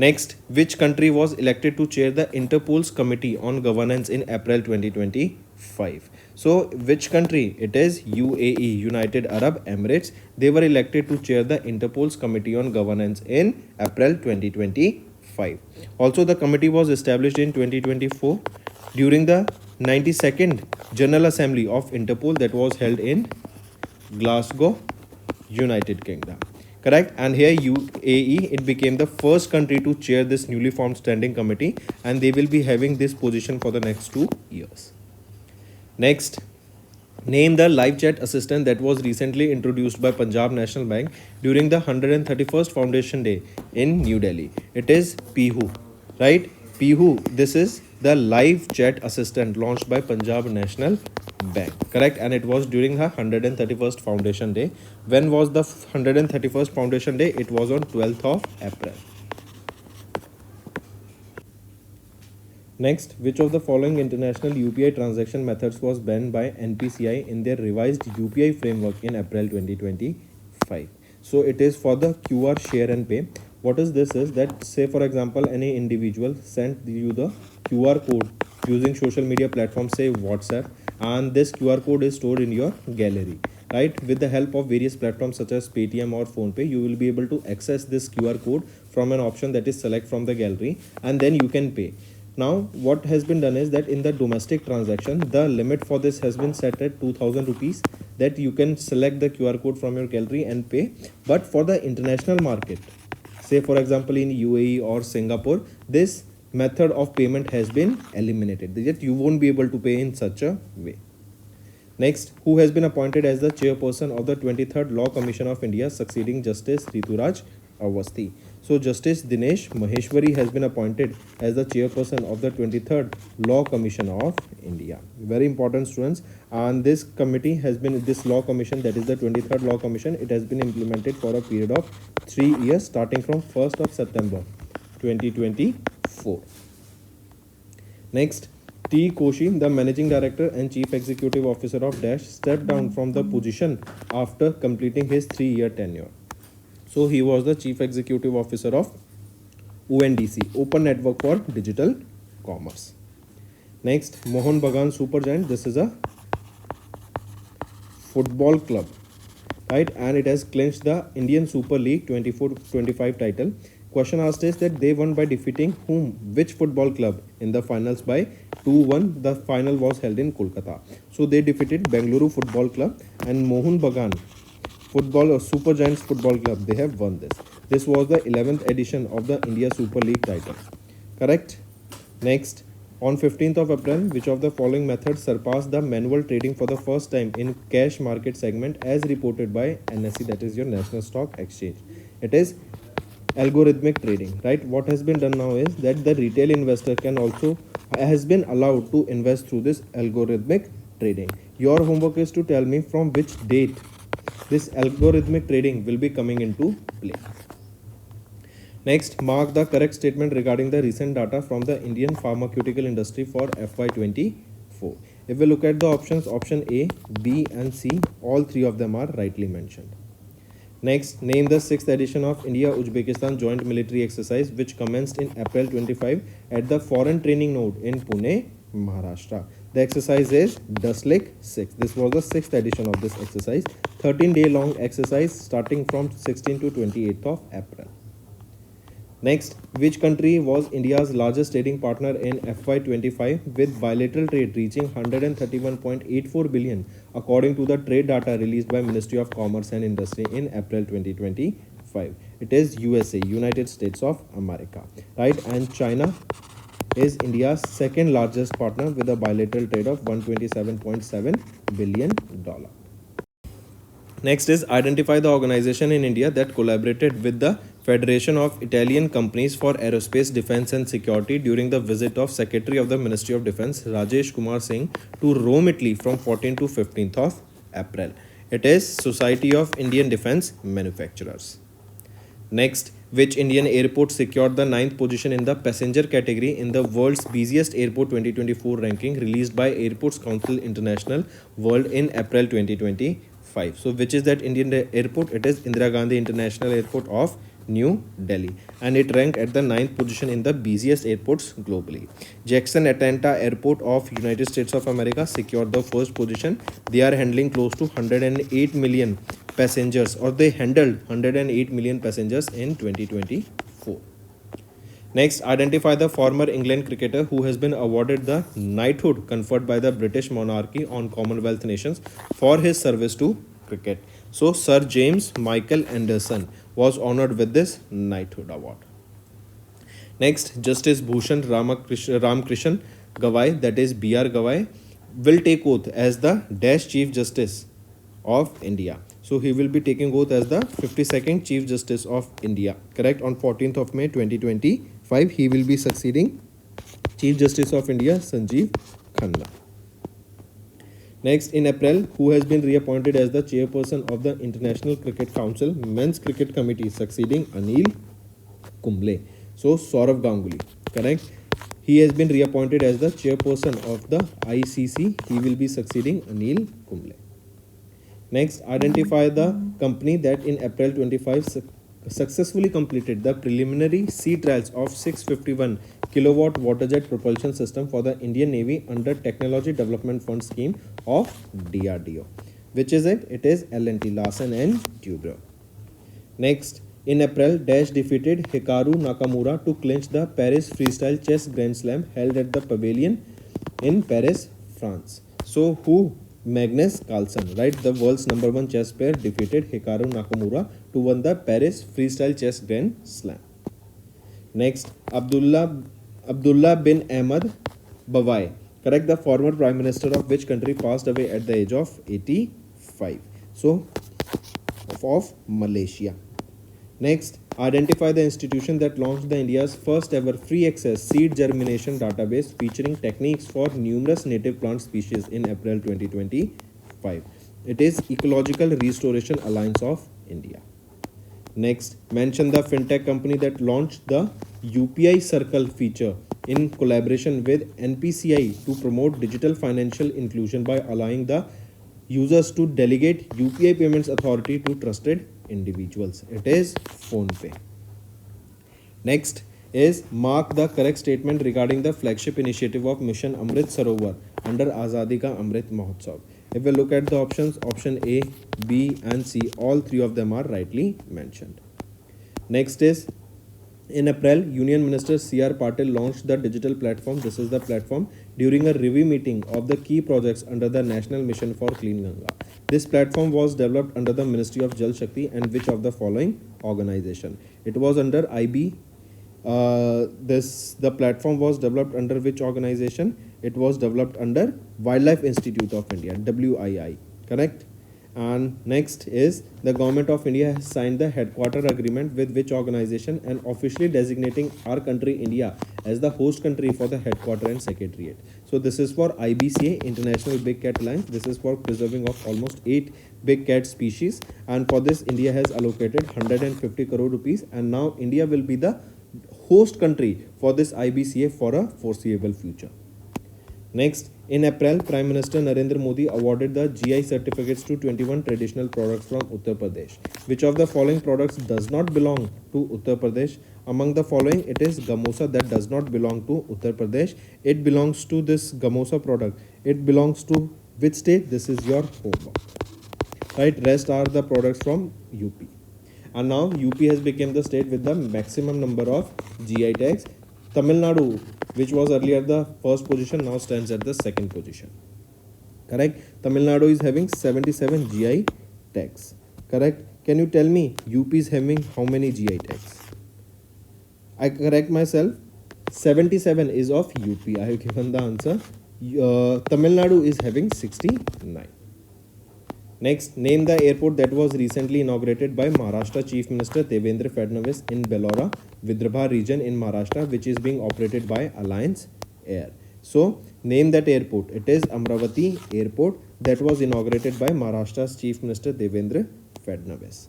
Next, which country was elected to chair the Interpol's Committee on Governance in April 2025? So, which country? It is UAE, United Arab Emirates. They were elected to chair the Interpol's Committee on Governance in April 2025. Also, the committee was established in 2024 during the 92nd General Assembly of Interpol that was held in Glasgow, United Kingdom. Correct? And here UAE, it became the first country to chair this newly formed standing committee, and they will be having this position for the next 2 years. Next, name the live chat assistant that was recently introduced by Punjab National Bank during the 131st Foundation Day in New Delhi. It is Pihu, right? Pihu, this is the live chat assistant launched by Punjab National Bank, correct? And it was during her 131st Foundation Day. When was the 131st Foundation Day? It was on 12th of April. Next, which of the following international UPI transaction methods was banned by NPCI in their revised UPI framework in April 2025? So it is for the QR share and pay. What is this is that, say for example, any individual sent you the QR code using social media platforms, say WhatsApp, and this QR code is stored in your gallery, right? With the help of various platforms such as Paytm or PhonePe, you will be able to access this QR code from an option that is select from the gallery, and then you can pay. Now, what has been done is that in the domestic transaction, the limit for this has been set at 2000 rupees, that you can select the QR code from your gallery and pay. But for the international market, say for example in UAE or Singapore, this method of payment has been eliminated. Yet you won't be able to pay in such a way. Next, who has been appointed as the chairperson of the 23rd Law Commission of India, succeeding Justice Rituraj Awasthi? So Justice Dinesh Maheshwari has been appointed as the chairperson of the 23rd Law Commission of India. Very important, students. And this committee has been, this law commission, that is the 23rd Law Commission, it has been implemented for a period of 3 years starting from 1st of September 2024. Next, T. Koshi, the Managing Director and Chief Executive Officer of Dash, stepped down from the position after completing his 3-year tenure. So he was the Chief Executive Officer of ONDC, Open Network for Digital Commerce. Next, Mohun Bagan Supergiant. This is a football club, right? And it has clinched the Indian Super League 24-25 title. Question asked is that they won by defeating whom? Which football club in the finals by 2-1. The final was held in Kolkata. So they defeated Bengaluru Football Club, and Mohun Bagan Football or Super Giants Football Club, they have won this. This was the 11th edition of the India Super League title. Correct? Next, on 15th of April, which of the following methods surpassed the manual trading for the first time in cash market segment as reported by NSE, that is your National Stock Exchange? It is algorithmic trading, right? What has been done now is that the retail investor can also has been allowed to invest through this algorithmic trading. Your homework is to tell me from which date this algorithmic trading will be coming into play. Next, mark the correct statement regarding the recent data from the Indian pharmaceutical industry for FY24. If we look at the options, option A, B and C, all three of them are rightly mentioned. Next, name the 6th edition of India-Uzbekistan Joint Military Exercise which commenced in April 25 at the Foreign Training Node in Pune, Maharashtra. The exercise is Duslik 6. This was the 6th edition of this exercise. 13-day long exercise starting from 16 to 28th of April. Next, which country was India's largest trading partner in FY25 with bilateral trade reaching 131.84 billion according to the trade data released by Ministry of Commerce and Industry in April 2025? It is USA, United States of America, right? And China is India's second largest partner with a bilateral trade of $127.7 billion. Next is identify the organization in India that collaborated with the Federation of Italian Companies for Aerospace, Defence and Security during the visit of Secretary of the Ministry of Defence Rajesh Kumar Singh to Rome, Italy from 14th to 15th of April. It is Society of Indian Defence Manufacturers. Next, which Indian airport secured the 9th position in the passenger category in the world's busiest airport 2024 ranking released by Airports Council International World in April 2025? So which is that Indian airport? It is Indira Gandhi International Airport of New Delhi, and it ranked at the 9th position in the busiest airports globally. Jackson Atlanta Airport of United States of America secured the first position. They are handling close to 108 million passengers, or they handled 108 million passengers in 2024. Next, identify the former England cricketer who has been awarded the knighthood conferred by the British monarchy on Commonwealth nations for his service to cricket. So, Sir James Michael Anderson was honored with this knighthood award. Next, Justice Bhushan Ramkrishnan Gawai, that is B.R. Gawai, will take oath as the Dash Chief Justice of India. So he will be taking oath as the 52nd Chief Justice of India. Correct? On 14th of May 2025, he will be succeeding Chief Justice of India Sanjeev Khanna. Next, in April, who has been reappointed as the chairperson of the International Cricket Council Men's Cricket Committee, succeeding Anil Kumble. So, Saurav Ganguly, correct? He has been reappointed as the chairperson of the ICC. He will be succeeding Anil Kumble. Next, identify the company that in April 25 successfully completed the preliminary sea trials of 651 kilowatt waterjet propulsion system for the Indian Navy under Technology Development Fund scheme of DRDO. Which is it? It is L&T, Larsen and Toubro. Next, in April, Dash defeated Hikaru Nakamura to clinch the Paris Freestyle Chess Grand Slam held at the Pavilion in Paris, France. So, who? Magnus Carlsen, right? The world's #1 chess player defeated Hikaru Nakamura to win the Paris Freestyle Chess Grand Slam. Next, Abdullah bin Ahmed Bawai, correct? The former Prime Minister of which country passed away at the age of 85? So, of Malaysia. Next, identify the institution that launched the India's first ever free access seed germination database featuring techniques for numerous native plant species in April 2025. It is Ecological Restoration Alliance of India. Next, mention the fintech company that launched the UPI Circle feature in collaboration with NPCI to promote digital financial inclusion by allowing the users to delegate UPI payments authority to trusted individuals. It is PhonePe. Next is mark the correct statement regarding the flagship initiative of Mission Amrit Sarovar under Azadi Ka Amrit Mahotsav. If we look at the options, option A, B and C, all three of them are rightly mentioned. Next is In April, Union Minister C.R. Patil launched the digital platform. This is the platform during a review meeting of the key projects under the National Mission for Clean Ganga. This platform was developed under the Ministry of Jal Shakti and which of the following organization? It was under IB. The platform was developed under which organization? It was developed under Wildlife Institute of India, WII. Correct. And next is the Government of India has signed the headquarter agreement with which organization and officially designating our country India as the host country for the headquarter and secretariat. So this is for IBCA, International Big Cat Alliance. This is for preserving of almost 8 big cat species, and for this India has allocated 150 crore rupees, and now India will be the host country for this IBCA for a foreseeable future. Next, in April, Prime Minister Narendra Modi awarded the GI certificates to 21 traditional products from Uttar Pradesh. Which of the following products does not belong to Uttar Pradesh? Among the following, it is gamosa that does not belong to Uttar Pradesh. It belongs to this gamosa product. It belongs to which state? This is your homework. Right, rest are the products from UP. And now UP has become the state with the maximum number of GI tags. Tamil Nadu, which was earlier the first position, now stands at the second position. Correct. Tamil Nadu is having 77 GI tags. Correct. Can you tell me UP is having how many GI tags? I correct myself. 77 is of UP. I have given the answer. Tamil Nadu is having 69. Next, name the airport that was recently inaugurated by Maharashtra Chief Minister Devendra Fadnavis in Belora, Vidarbha region in Maharashtra, which is being operated by Alliance Air. So, name that airport. It is Amravati Airport that was inaugurated by Maharashtra's Chief Minister Devendra Fadnavis.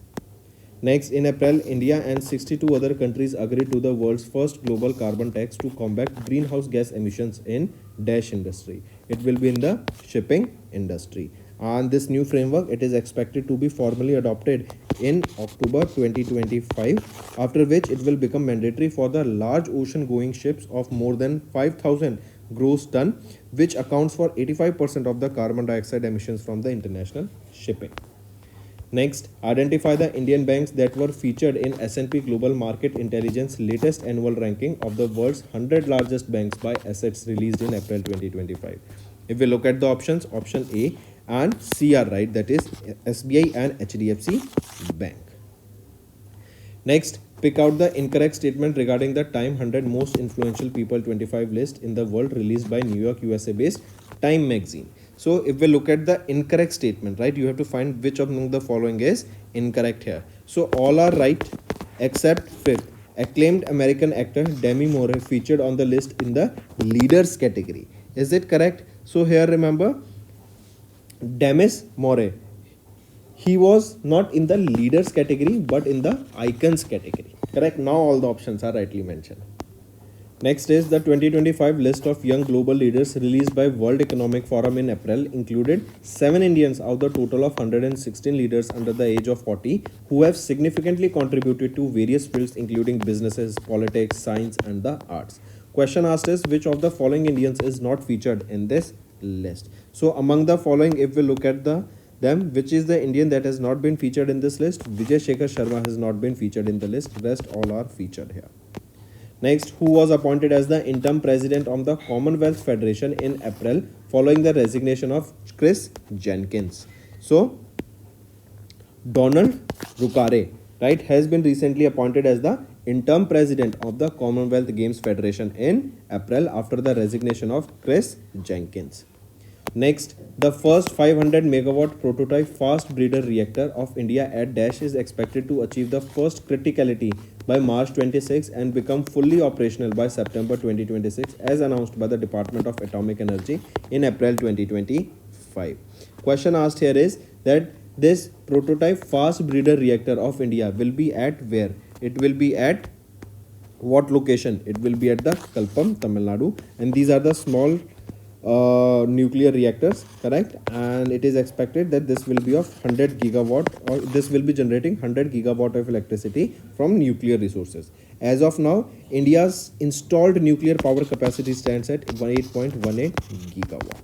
Next, in April, India and 62 other countries agreed to the world's first global carbon tax to combat greenhouse gas emissions in dash industry. It will be in the shipping industry. And this new framework, it is expected to be formally adopted in October 2025, after which it will become mandatory for the large ocean going ships of more than 5,000 gross ton, which accounts for 85% of the carbon dioxide emissions from the international shipping. Next, identify the Indian banks that were featured in S&P Global Market Intelligence latest annual ranking of the world's 100 largest banks by assets released in April 2025. If we look at the options, option A and C are right, that is SBI and HDFC Bank. Next, pick out the incorrect statement regarding the Time 100 Most Influential People 25 list in the world released by New York, USA based Time magazine. So if we look at the incorrect statement, right, you have to find which among the following is incorrect here. So all are right except fifth. Acclaimed American actor Demi Moore featured on the list in the leaders category. Is it correct? So here remember, Demis More, he was not in the leaders category but in the icons category. Correct. Now all the options are rightly mentioned. Next is the 2025 list of young global leaders released by World Economic Forum in April included 7 Indians out of the total of 116 leaders under the age of 40 who have significantly contributed to various fields including businesses, politics, science and the arts. Question asked is which of the following Indians is not featured in this list. So among the following, if we look at them, which is the Indian that has not been featured in this list? Vijay Shekhar Sharma has not been featured in the list. Rest all are featured here. Next, who was appointed as the interim president of the Commonwealth Federation in April following the resignation of Chris Jenkins? So, Donald Rukare, right, has been recently appointed as the interim president of the Commonwealth Games Federation in April after the resignation of Chris Jenkins. Next, the first 500 megawatt prototype fast breeder reactor of India at Dash is expected to achieve the first criticality by March 26 and become fully operational by September 2026 as announced by the Department of Atomic Energy in April 2025. Question asked here is that this prototype fast breeder reactor of India will be at where? It will be at what location? It will be at the Kalpam, Tamil Nadu, and these are the small nuclear reactors, correct, and it is expected that this will be of 100 gigawatt or this will be generating 100 gigawatt of electricity from nuclear resources. As of now, India's installed nuclear power capacity stands at 8.18 gigawatt.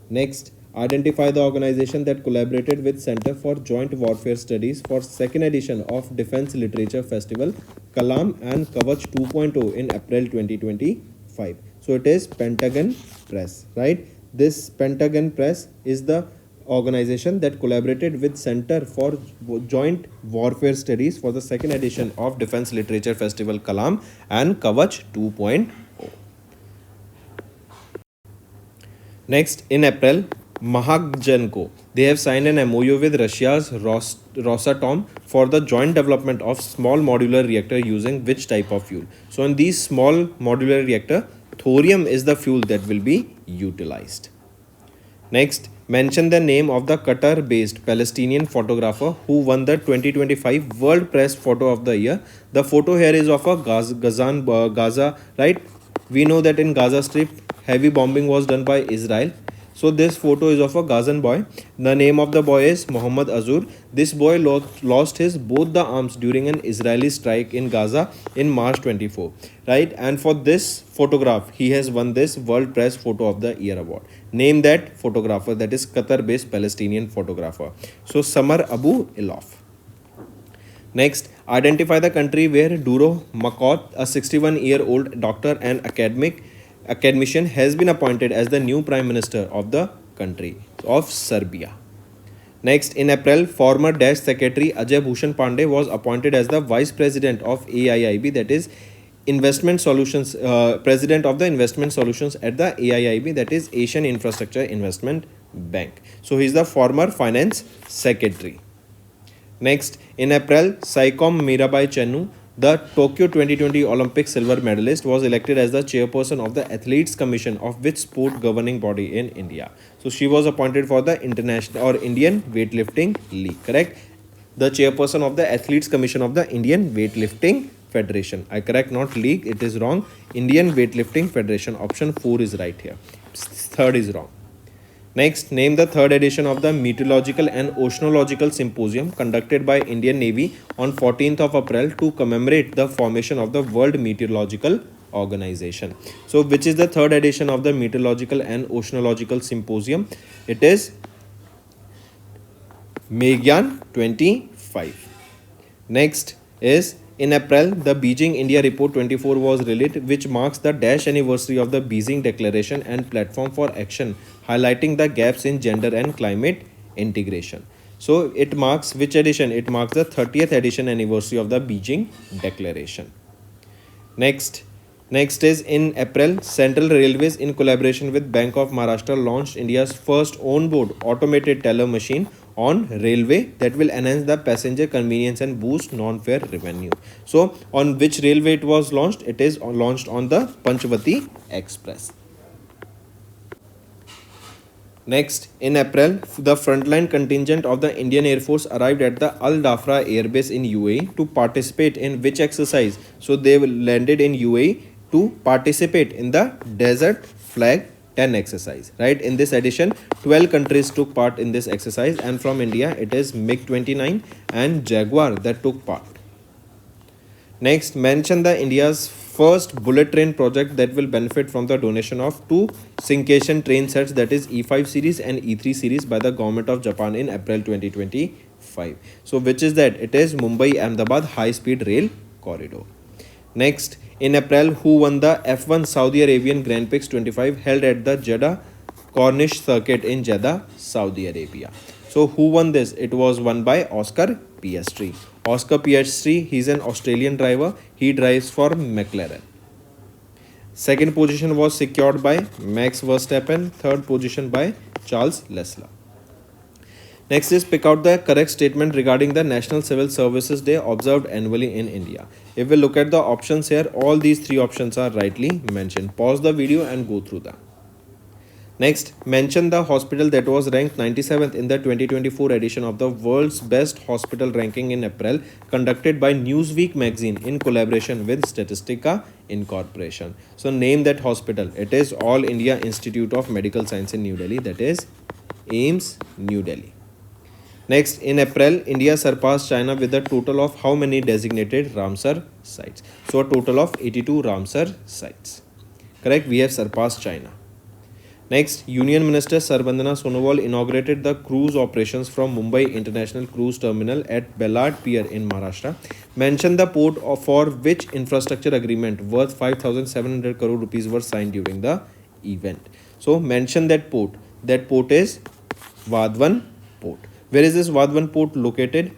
Next, Identify the organization that collaborated with Center for Joint Warfare Studies for second edition of Defense Literature Festival Kalam and Kavach 2.0 in April 2025. So it is Pentagon Press, right? This Pentagon Press is the organization that collaborated with Center for Joint Warfare Studies for the second edition of Defense Literature Festival Kalam and Kavach 2.0. Next, in April, Mahakjanko, they have signed an MOU with Russia's Rosatom for the joint development of small modular reactor using which type of fuel? So in these small modular reactor, thorium is the fuel that will be utilized. Next, mention the name of the Qatar-based Palestinian photographer who won the 2025 World Press Photo of the Year. The photo here is of a Gaza, right? We know that in Gaza Strip, heavy bombing was done by Israel. So this photo is of a Gazan boy. The name of the boy is Muhammad Azur. This boy lost his both the arms during an Israeli strike in Gaza in March 24, right? And for this photograph, he has won this World Press Photo of the Year award. Name that photographer, that is Qatar-based Palestinian photographer. So Samar Abu Ilof. Next, identify the country where Duro Makot, a 61-year-old doctor and academician, has been appointed as the new Prime Minister of the country of Serbia. Next, in April, former Dash Secretary Ajay Bhushan Pandey was appointed as the Vice President of AIIB, that is Investment Solutions, President of the Investment Solutions at the AIIB, that is Asian Infrastructure Investment Bank. So he is the former Finance Secretary. Next, in April, Saikom Mirabai Chennu, the Tokyo 2020 Olympic silver medalist, was elected as the chairperson of the Athletes Commission of which sport governing body in India. So she was appointed for the International or Indian Weightlifting League, correct? The chairperson of the Athletes Commission of the Indian Weightlifting Federation. I correct, not league, it is wrong. Indian Weightlifting Federation. Option 4 is right here. Third is wrong. Next, name the third edition of the Meteorological and Oceanological Symposium conducted by Indian Navy on 14th of April to commemorate the formation of the World Meteorological Organization. So, which is the third edition of the Meteorological and Oceanological Symposium? It is Megyan 25. Next is in April, the Beijing India Report 24 was released, which marks the dash anniversary of the Beijing Declaration and Platform for Action, highlighting the gaps in gender and climate integration. So it marks which edition? It marks the 30th edition anniversary of the Beijing Declaration. Next is in April, Central Railways in collaboration with Bank of Maharashtra launched India's first on-board automated teller machine on railway that will enhance the passenger convenience and boost non-fare revenue. So on which railway it was launched? It is launched on the Panchavati Express. Next, in April, the frontline contingent of the Indian Air Force arrived at the Al Dhafra Air Base in UAE to participate in which exercise? So they landed in UAE to participate in the Desert Flag 10 exercise, right? In this edition, 12 countries took part in this exercise, and from India, it is MiG-29 and Jaguar that took part. Next, mention the India's first bullet train project that will benefit from the donation of 2 Shinkansen train sets, that is E5 series and E3 series, by the government of Japan in April 2025. So which is that? It is Mumbai-Ahmedabad high-speed rail corridor. Next, in April, who won the F1 Saudi Arabian Grand Prix 25 held at the Jeddah Corniche Circuit in Jeddah, Saudi Arabia? So who won this? It was won by Oscar Piastri. Oscar Piastri, he's an Australian driver. He drives for McLaren. Second position was secured by Max Verstappen. Third position by Charles Leclerc. Next is pick out the correct statement regarding the National Civil Services Day observed annually in India. If we look at the options here, all these 3 options are rightly mentioned. Pause the video and go through them. Next, mention the hospital that was ranked 97th in the 2024 edition of the World's Best Hospital ranking in April, conducted by Newsweek magazine in collaboration with Statistica Incorporation. So name that hospital. It is All India Institute of Medical Science in New Delhi, that is AIIMS, New Delhi. Next, in April, India surpassed China with a total of how many designated Ramsar sites? So a total of 82 Ramsar sites. Correct? We have surpassed China. Next, Union Minister Sarbandana Sonowal inaugurated the cruise operations from Mumbai International Cruise Terminal at Bellard Pier in Maharashtra. Mention the port for which infrastructure agreement worth 5,700 crore rupees were signed during the event. So mention that port. That port is Vadhavan Port. Where is this Vadhavan Port located?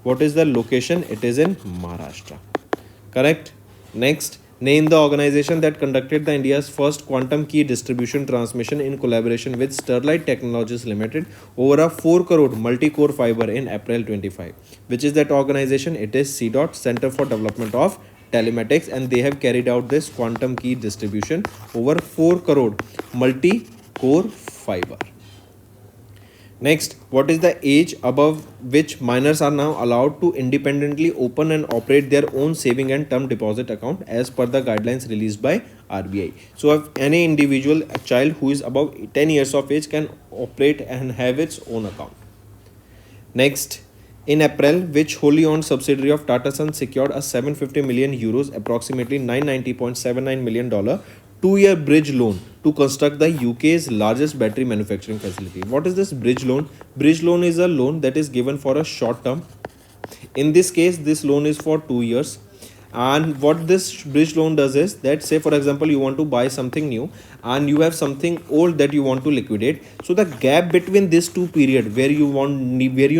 What is the location? It is in Maharashtra. Correct. Next, name the organization that conducted the India's first quantum key distribution transmission in collaboration with Sterlite Technologies Limited over a 4 crore multi-core fiber in April 25. Which is that organization? It is CDOT, Center for Development of Telematics, and they have carried out this quantum key distribution over 4 crore multi-core fiber. Next, what is the age above which minors are now allowed to independently open and operate their own saving and term deposit account as per the guidelines released by RBI? So, if any individual, a child who is above 10 years of age can operate and have its own account. Next, in April, which wholly owned subsidiary of Tata Sons secured a 750 million euros, approximately $990.79 million 2-year bridge loan to construct the UK's largest battery manufacturing facility. What is this bridge loan? Bridge loan is a loan that is given for a short term. In this case, this loan is for 2 years. And what this bridge loan does is that, say for example, you want to buy something new and you have something old that you want to liquidate. So the gap between this two period where you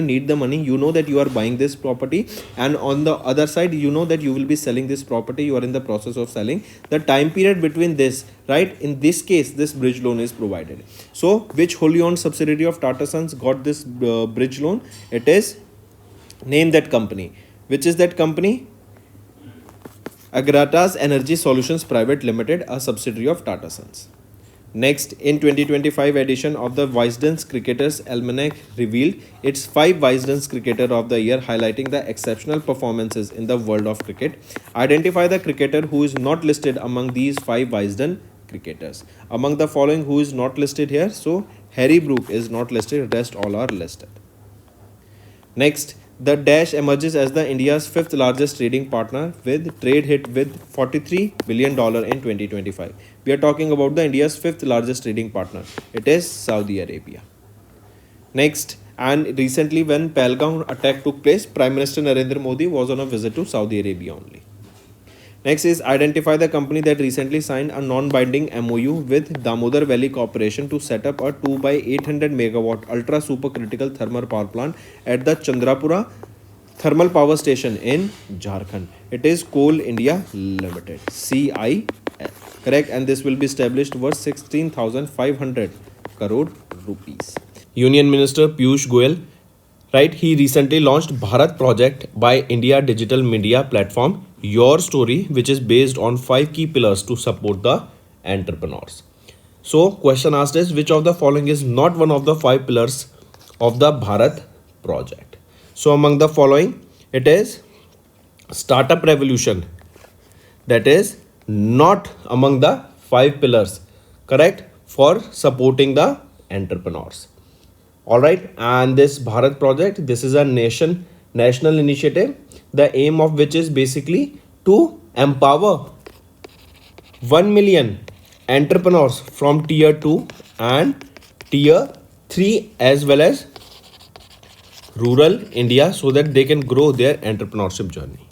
need the money, you know that you are buying this property, and on the other side you know that you will be selling this property, you are in the process of selling. The time period between this, right, in this case this bridge loan is provided. So which wholly owned subsidiary of Tata Sons got this bridge loan? It is, name that company. Which is that company? Agratas Energy Solutions Private Limited, a subsidiary of Tata Sons. Next, in 2025 edition of the Wisden's Cricketers Almanac revealed its 5 Wisden's Cricketer of the Year, highlighting the exceptional performances in the world of cricket. Identify the cricketer who is not listed among these 5 Wisden cricketers. Among the following, who is not listed here? So, Harry Brook is not listed, rest all are listed. Next, the Dash emerges as the India's 5th largest trading partner with trade hit with $43 billion in 2025. We are talking about the India's 5th largest trading partner. It is Saudi Arabia. Next, and recently when Pahalgam attack took place, Prime Minister Narendra Modi was on a visit to Saudi Arabia only. Next is identify the company that recently signed a non-binding MOU with Damodar Valley Corporation to set up a 2 by 800 megawatt ultra supercritical thermal power plant at the Chandrapura Thermal Power Station in Jharkhand. It is Coal India Limited, CIL. Correct, and this will be established worth 16,500 crore rupees. Union Minister Piyush Goyal, right, he recently launched Bharat project by India Digital Media Platform Your Story, which is based on 5 key pillars to support the entrepreneurs. So question asked is, which of the following is not one of the 5 pillars of the Bharat project? So among the following, it is startup revolution. That is not among the 5 pillars, correct, for supporting the entrepreneurs. All right, and this Bharat project, this is a national initiative, the aim of which is basically to empower 1 million entrepreneurs from tier 2 and tier 3 as well as rural India, so that they can grow their entrepreneurship journey.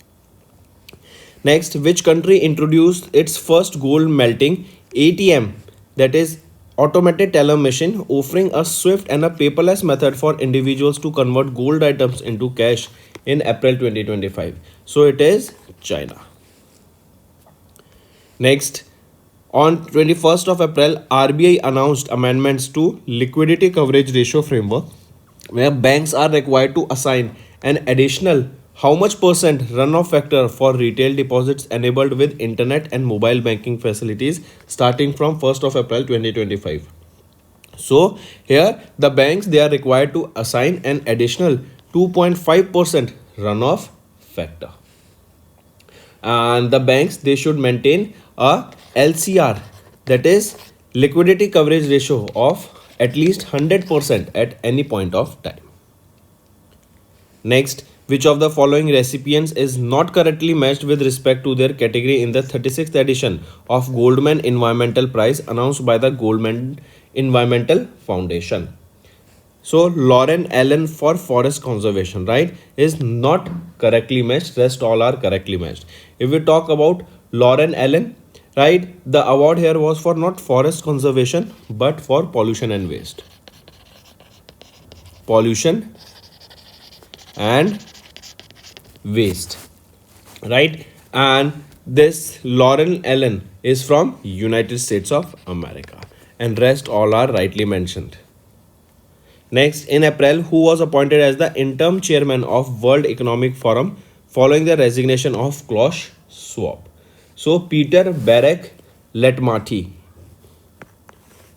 Next, which country introduced its first gold melting ATM, that is automated teller machine, offering a swift and a paperless method for individuals to convert gold items into cash in April 2025? So it is China. Next, on 21st of April, RBI announced amendments to liquidity coverage ratio framework, where banks are required to assign an additional how much percent runoff factor for retail deposits enabled with internet and mobile banking facilities starting from 1st of April 2025. So here the banks, they are required to assign an additional 2.5% runoff factor, and the banks, they should maintain a LCR, that is liquidity coverage ratio, of at least 100% at any point of time. Next, which of the following recipients is not correctly matched with respect to their category in the 36th edition of Goldman Environmental Prize announced by the Goldman Environmental Foundation. So Lauren Allen for forest conservation, right, is not correctly matched. Rest all are correctly matched. If we talk about Lauren Allen, right, the award here was for not forest conservation but for pollution and waste. Pollution and waste, right? And this Lauren Allen is from United States of America, and rest all are rightly mentioned. Next, in April, who was appointed as the interim chairman of World Economic Forum following the resignation of Klaus Schwab? So, Peter Brabeck Letmati.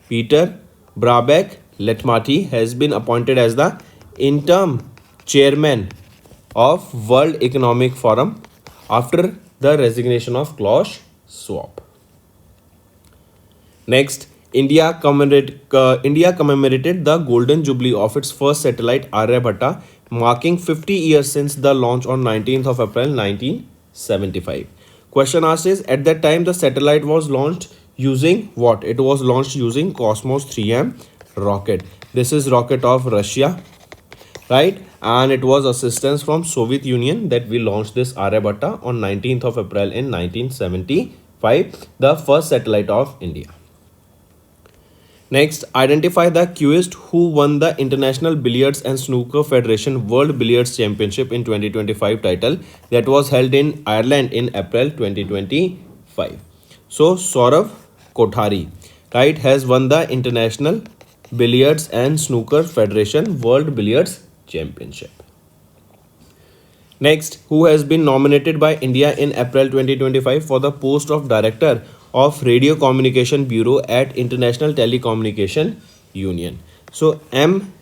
Peter Brabeck Letmati has been appointed as the interim chairman of World Economic Forum after the resignation of Klaus Schwab. Next, India commemorated the golden jubilee of its first satellite Aryabhatta, marking 50 years since the launch on 19th of April 1975. Question asked is, at that time the satellite was launched using what? It was launched using Cosmos 3M rocket. This is rocket of Russia, right? And it was assistance from Soviet Union that we launched this Aryabhatta on 19th of April in 1975, the first satellite of India. Next, identify the cueist who won the International Billiards and Snooker Federation World Billiards Championship in 2025 title that was held in Ireland in April 2025. So, Saurav Kothari, right, has won the International Billiards and Snooker Federation World Billiards Championship. Next, who has been nominated by India in April 2025 for the post of Director of Radio Communication Bureau at International Telecommunication Union? So, M.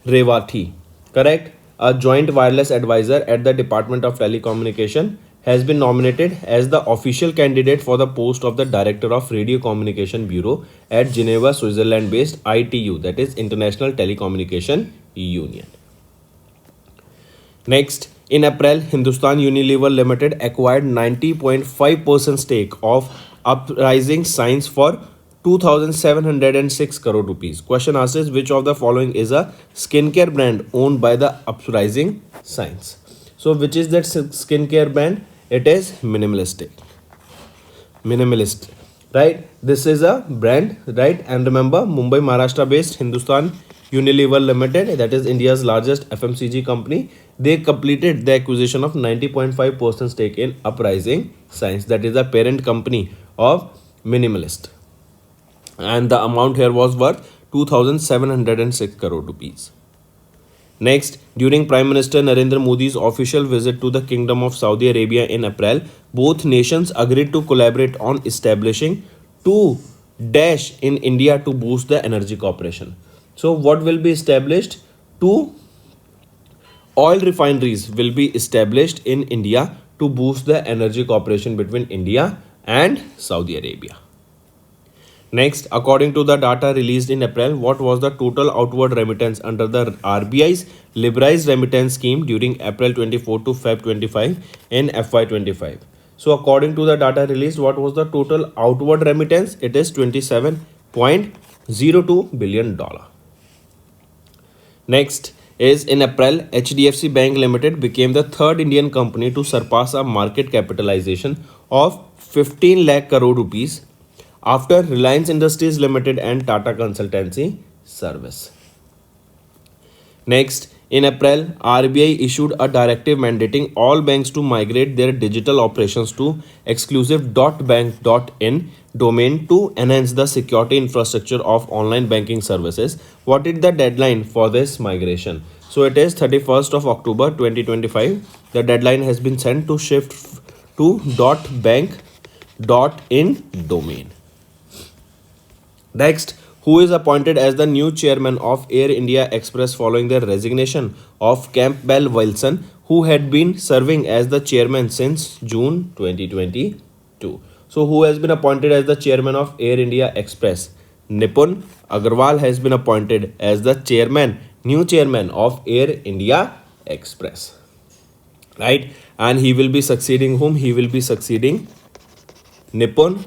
Revati, correct, a joint wireless advisor at the Department of Telecommunication, has been nominated as the official candidate for the post of the Director of Radio Communication Bureau at Geneva, Switzerland based ITU, that is International Telecommunication Union. Next, in April, Hindustan Unilever Limited acquired 90.5% stake of Uprising Science for 2,706 crore rupees. Question asked is, which of the following is a skincare brand owned by the Uprising Science? So, which is that skincare brand? It is Minimalistic. Minimalist, right? This is a brand, right? And remember, Mumbai, Maharashtra based Hindustan Unilever Limited, that is India's largest FMCG company, they completed the acquisition of 90.5% stake in Uprising Science, that is the parent company of Minimalist. And the amount here was worth 2,706 crore rupees. Next, during Prime Minister Narendra Modi's official visit to the Kingdom of Saudi Arabia in April, both nations agreed to collaborate on establishing two dash in India to boost the energy cooperation. So, what will be established? Two oil refineries will be established in India to boost the energy cooperation between India and Saudi Arabia. Next, according to the data released in April, what was the total outward remittance under the RBI's liberalized remittance scheme during April 24 to Feb 25 in FY25? So, according to the data released, what was the total outward remittance? It is $27.02 billion. Next is, in April, HDFC Bank Limited became the third Indian company to surpass a market capitalization of 15 lakh crore rupees after Reliance Industries Limited and Tata Consultancy Service. Next, in April, RBI issued a directive mandating all banks to migrate their digital operations to exclusive .bank.in domain to enhance the security infrastructure of online banking services. What is the deadline for this migration? So it is 31st of October 2025. The deadline has been sent to shift to .bank.in domain. Next, who is appointed as the new chairman of Air India Express following the resignation of Campbell Wilson, who had been serving as the chairman since June 2022. So, who has been appointed as the chairman of Air India Express? Nipun Agarwal has been appointed as the new chairman of Air India Express. Right? And he will be succeeding whom? He will be succeeding Nipun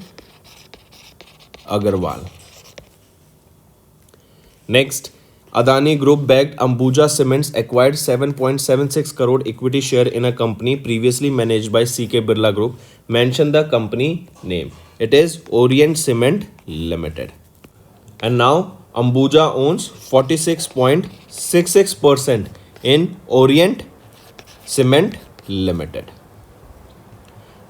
Agarwal. Next, Adani Group backed Ambuja Cements acquired 7.76 crore equity share in a company previously managed by CK Birla Group. Mention the company name. It is Orient Cement Limited. And now Ambuja owns 46.66% in Orient Cement Limited.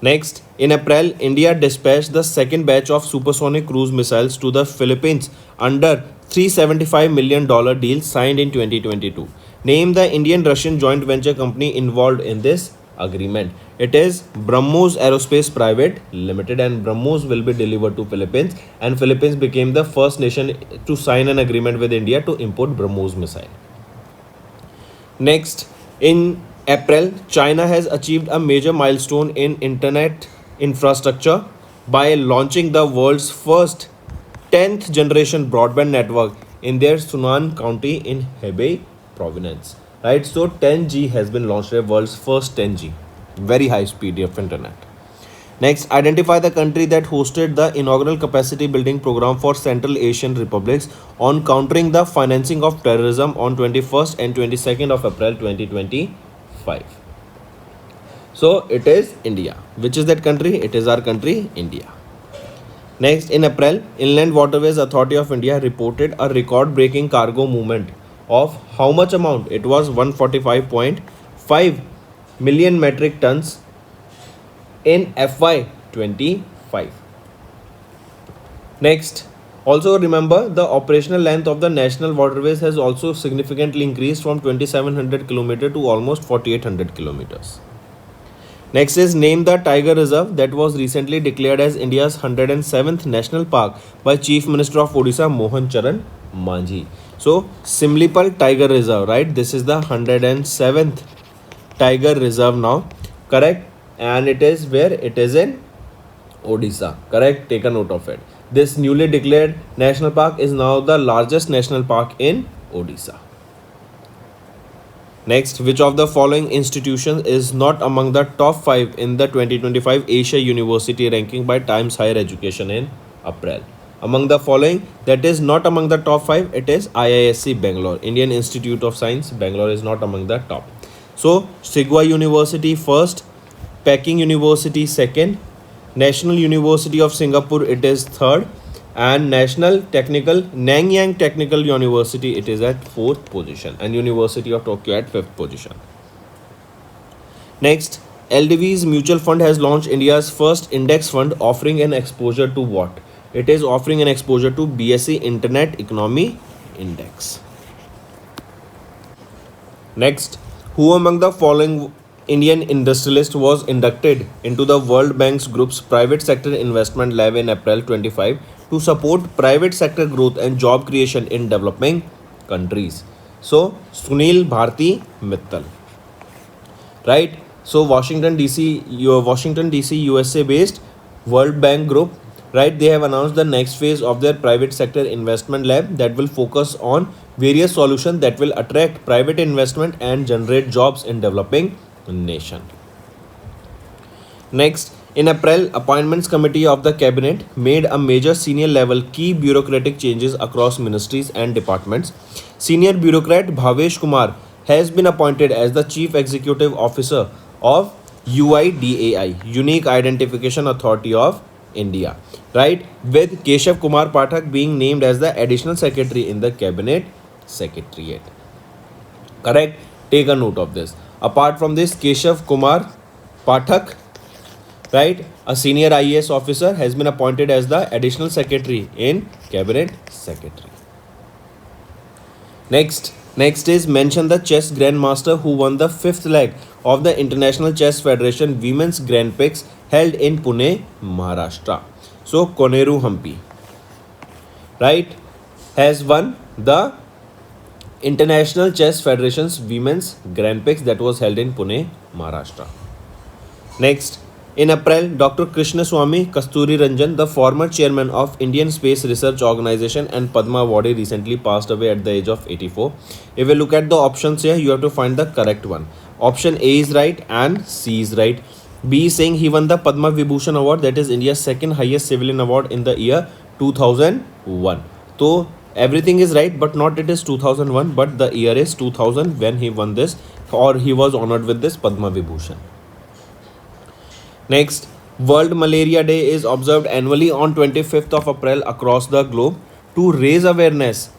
Next, in April, India dispatched the second batch of supersonic cruise missiles to the Philippines under $375 million deal signed in 2022. Name the Indian-Russian joint venture company involved in this agreement. It is BrahMos Aerospace Private Limited, and BrahMos will be delivered to Philippines, and Philippines became the first nation to sign an agreement with India to import BrahMos missile. Next, in April, China has achieved a major milestone in internet infrastructure by launching the world's first 10th generation broadband network in their Sunan County in Hebei province. Right, so 10G has been launched, the world's first 10G, very high speed of internet. Next, identify the country that hosted the inaugural capacity building program for Central Asian republics on countering the financing of terrorism on 21st and 22nd of April 2025. So it is India. Which is that country? It is our country, India. Next, in April, Inland Waterways Authority of India reported a record-breaking cargo movement of how much amount? It was 145.5 million metric tons in FY25. Next, also remember the operational length of the national waterways has also significantly increased from 2700 km to almost 4800 kilometers. Next is name the tiger reserve that was recently declared as India's 107th national park by Chief Minister of Odisha Mohan Charan Manjhi. So Simlipal Tiger Reserve, right? This is the 107th tiger reserve now, correct? And it is where? It is in Odisha, correct? Take a note of it. This newly declared national park is now the largest national park in Odisha. Next, which of the following institutions is not among the top 5 in the 2025 Asia University ranking by Times Higher Education in April? Among the following, that is not among the top 5, it is IISc Bangalore, Indian Institute of Science. Bangalore is not among the top. So, Tsinghua University first, Peking University second, National University of Singapore it is third, and Nanyang Technical University it is at 4th position, and University of Tokyo at 5th position. Next, LDV's mutual fund has launched India's first index fund offering an exposure to what? It is offering an exposure to BSE Internet Economy Index. Next, who among the following Indian industrialist was inducted into the World Bank's Group's Private Sector Investment Lab in April 25 to support private sector growth and job creation in developing countries? So, Sunil Bharti Mittal. Right? So, Washington DC, USA based World Bank Group, right? They have announced the next phase of their private sector investment lab that will focus on various solutions that will attract private investment and generate jobs in developing nation. Next, in April, Appointments Committee of the Cabinet made a major senior level key bureaucratic changes across ministries and departments. Senior bureaucrat Bhavesh Kumar has been appointed as the Chief Executive Officer of UIDAI, Unique Identification Authority of India, right? With Keshav Kumar Pathak being named as the Additional Secretary in the Cabinet Secretariat. Correct? Take a note of this. Apart from this, Keshav Kumar Pathak, right, a senior IAS officer, has been appointed as the Additional Secretary in Cabinet Secretary. Next is mention the chess grandmaster who won the 5th leg of the International Chess Federation Women's Grand Prix held in Pune, Maharashtra. So, Koneru Hampi, right, has won the International Chess Federation's Women's Grand Prix that was held in Pune, Maharashtra. Next, in April, Dr. Krishnaswamy Kasturi Ranjan, the former chairman of Indian Space Research Organization and Padma Awardee, recently passed away at the age of 84. If we look at the options here, you have to find the correct one. Option A is right and C is right. B is saying he won the Padma Vibhushan Award, that is India's second highest civilian award in the year 2001. So, Everything is right, but not it is 2001, but the year is 2000 when he won this, or he was honored with this Padma Vibhushan. Next, World Malaria Day is observed annually on 25th of April across the globe to raise awareness,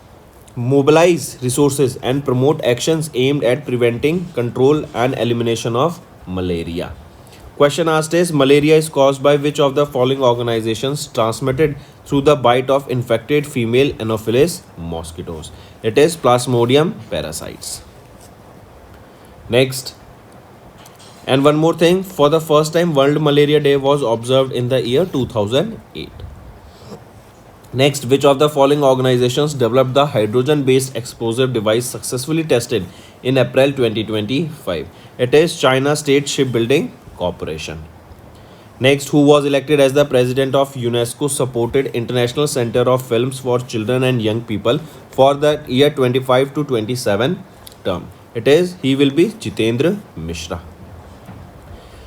mobilize resources, and promote actions aimed at preventing, control, and elimination of malaria. Question asked is, malaria is caused by which of the following organizations transmitted through the bite of infected female Anopheles mosquitoes? It is Plasmodium parasites. Next, and one more thing, for the first time World Malaria Day was observed in the year 2008. Next, which of the following organizations developed the hydrogen based explosive device successfully tested in April 2025? It is China State Shipbuilding Corporation. Next, who was elected as the president of UNESCO supported International Center of Films for Children and Young People for the year 25 to 27 term? It is, he will be Jitendra Mishra.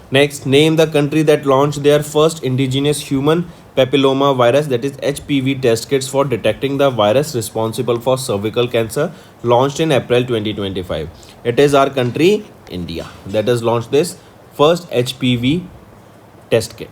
Next, name the country that launched their first indigenous human papilloma virus, that is HPV test kits for detecting the virus responsible for cervical cancer, launched in April 2025. It is our country, India, that has launched this first HPV test kit.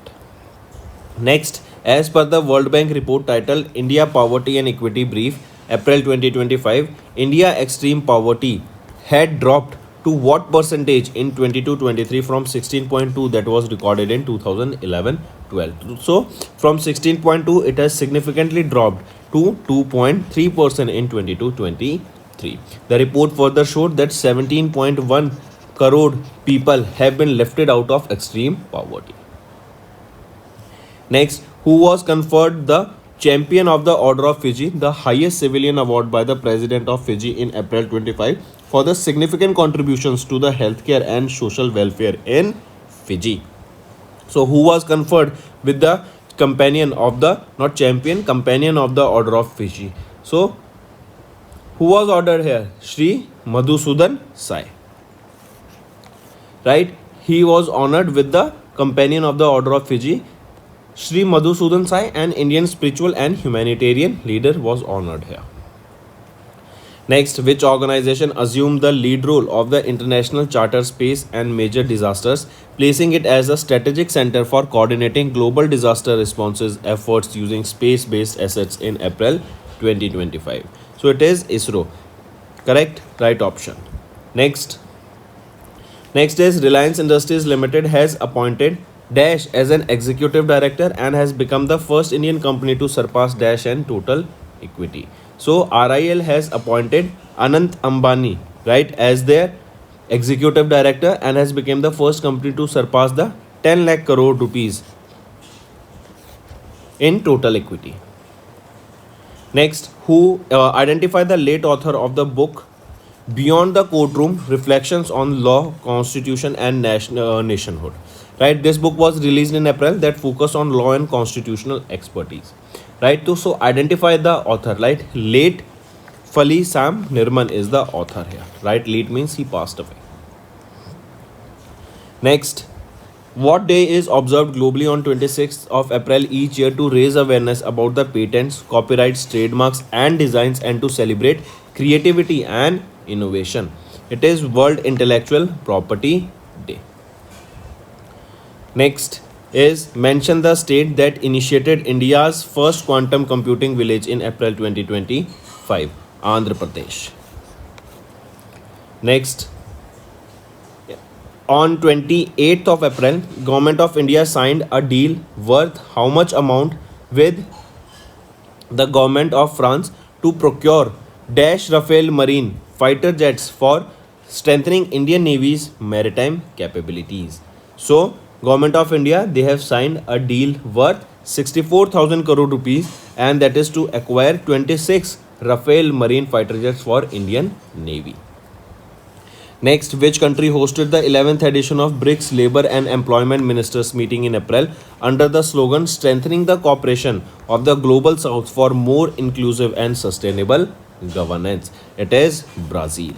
Next, as per the World Bank report titled India Poverty and Equity Brief, April 2025, India extreme poverty had dropped to what percentage in 22-23 from 16.2 that was recorded in 2011-12. So from 16.2 it has significantly dropped to 2.3% in 22-23. The report further showed that 17.1 crore people have been lifted out of extreme poverty. Next, who was conferred the Champion of the Order of Fiji, the highest civilian award by the President of Fiji in April 25 for the significant contributions to the healthcare and social welfare in Fiji. So who was conferred with the Companion of the, not Champion, Companion of the Order of Fiji? So who was ordered here? Shri Madhusudan Sai. Right? He was honored with the Companion of the Order of Fiji. Shri Madhusudan Sai, an Indian spiritual and humanitarian leader, was honored here. Next, which organization assumed the lead role of the International Charter Space and Major Disasters, placing it as a strategic center for coordinating global disaster responses efforts using space-based assets in April 2025? So it is ISRO. Correct? Right option. Next is Reliance Industries Limited has appointed Dash as an executive director and has become the first Indian company to surpass Dash in total equity. So RIL has appointed Anant Ambani, right, as their executive director and has become the first company to surpass the 10 lakh crore rupees in total equity. Next, who identified the late author of the book Beyond the Courtroom, Reflections on Law, Constitution and Nationhood. Right, this book was released in April that focused on law and constitutional expertise. Right, so identify the author. Right, late Fali Sam Nirman is the author here. Right, late means he passed away. Next, what day is observed globally on 26th of April each year to raise awareness about the patents, copyrights, trademarks and designs and to celebrate creativity and innovation? It is World Intellectual Property Day. Next is mention the state that initiated India's first quantum computing village in April 2025. Andhra Pradesh. Next, on 28th of April, Government of India signed a deal worth how much amount with the Government of France to procure Dash Rafale Marine fighter jets for strengthening Indian Navy's maritime capabilities. So, Government of India, they have signed a deal worth 64,000 crore rupees and that is to acquire 26 Rafale Marine fighter jets for Indian Navy. Next, which country hosted the 11th edition of BRICS Labour and Employment Ministers meeting in April under the slogan Strengthening the Cooperation of the Global South for More Inclusive and Sustainable Governance? It is Brazil.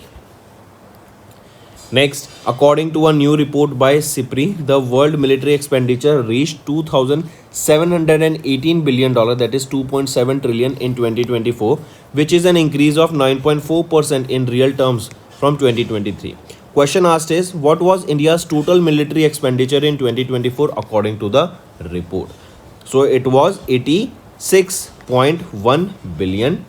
Next, according to a new report by CIPRI, the world military expenditure reached $2,718 billion, that is 2.7 trillion in 2024, which is an increase of 9.4% in real terms from 2023. Question asked is, what was India's total military expenditure in 2024 according to the report? So it was $86.1 billion.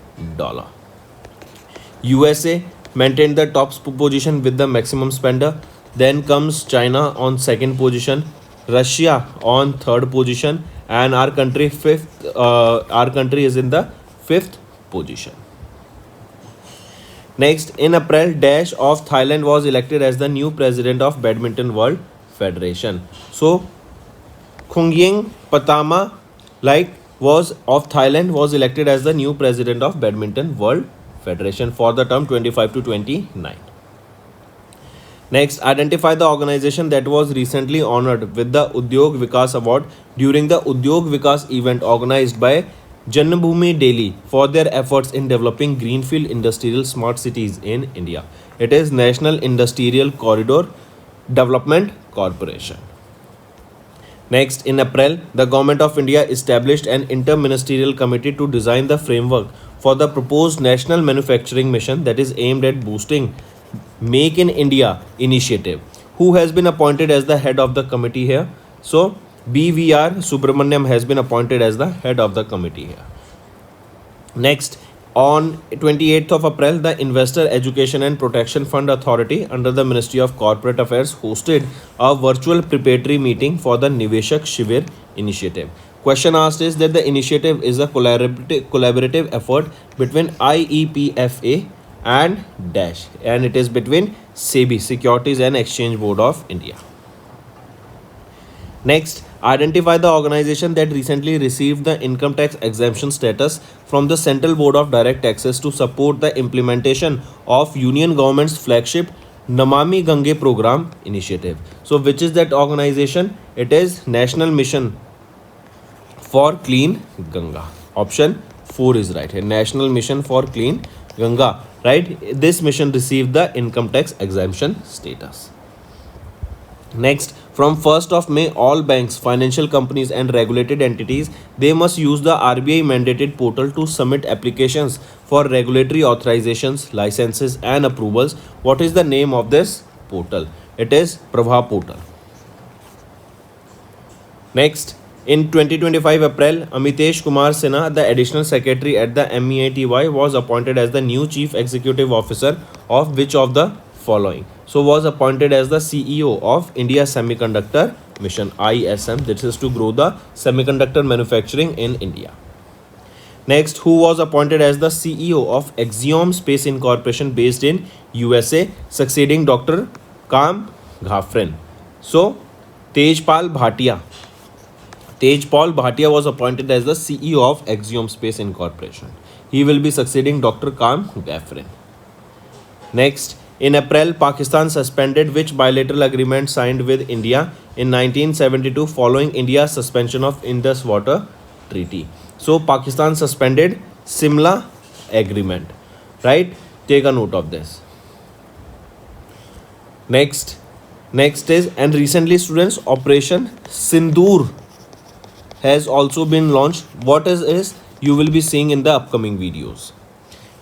USA maintained the top position with the maximum spender. Then comes China on second position, Russia on third position, and our country fifth. Our country is in the fifth position. Next, in April, Dash of Thailand was elected as the new president of Badminton World Federation. So, Khungying Patama, was of Thailand, was elected as the new president of Badminton World Federation for the term 25 to 29. Next, identify the organization that was recently honored with the Udyog Vikas Award during the Udyog Vikas event organized by Janmabhoomi Delhi for their efforts in developing greenfield industrial smart cities in India. It is National Industrial Corridor Development Corporation. Next, in April, the Government of India established an interministerial committee to design the framework for the proposed national manufacturing mission that is aimed at boosting Make in India initiative. Who has been appointed as the head of the committee here? So, BVR Subramaniam has been appointed as the head of the committee here. Next, on 28th of April, the Investor Education and Protection Fund Authority under the Ministry of Corporate Affairs hosted a virtual preparatory meeting for the Niveshak Shivir initiative. Question asked is that the initiative is a collaborative effort between IEPFA and Dash, and it is between SEBI, Securities and Exchange Board of India. Next, identify the organization that recently received the income tax exemption status from the Central Board of Direct Taxes to support the implementation of Union Government's flagship Namami Gange program initiative. So, which is that organization? It is National Mission for Clean Ganga. Option 4 is right here. National Mission for Clean Ganga. Right? This mission received the income tax exemption status. Next, from 1st of May, all banks, financial companies and regulated entities, they must use the RBI mandated portal to submit applications for regulatory authorizations, licenses and approvals. What is the name of this portal? It is Prabha portal. Next, in 2025 April, Amitesh Kumar Sinha, the additional secretary at the MEITY, was appointed as the new chief executive officer of which of the following? So was appointed as the CEO of India Semiconductor Mission, ISM. This is to grow the semiconductor manufacturing in India. Next, who was appointed as the CEO of Axiom Space Incorporation based in USA, succeeding Dr. Kam Ghafrin? So Tejpal Bhatia. Tejpal Bhatia was appointed as the CEO of Axiom Space Incorporation. He will be succeeding Dr. Kam Ghafrin. Next, in April, Pakistan suspended which bilateral agreement signed with India in 1972 following India's suspension of Indus Water Treaty? So, Pakistan suspended Simla Agreement. Right? Take a note of this. Next is, and recently students, Operation Sindoor has also been launched. What is you will be seeing in the upcoming videos.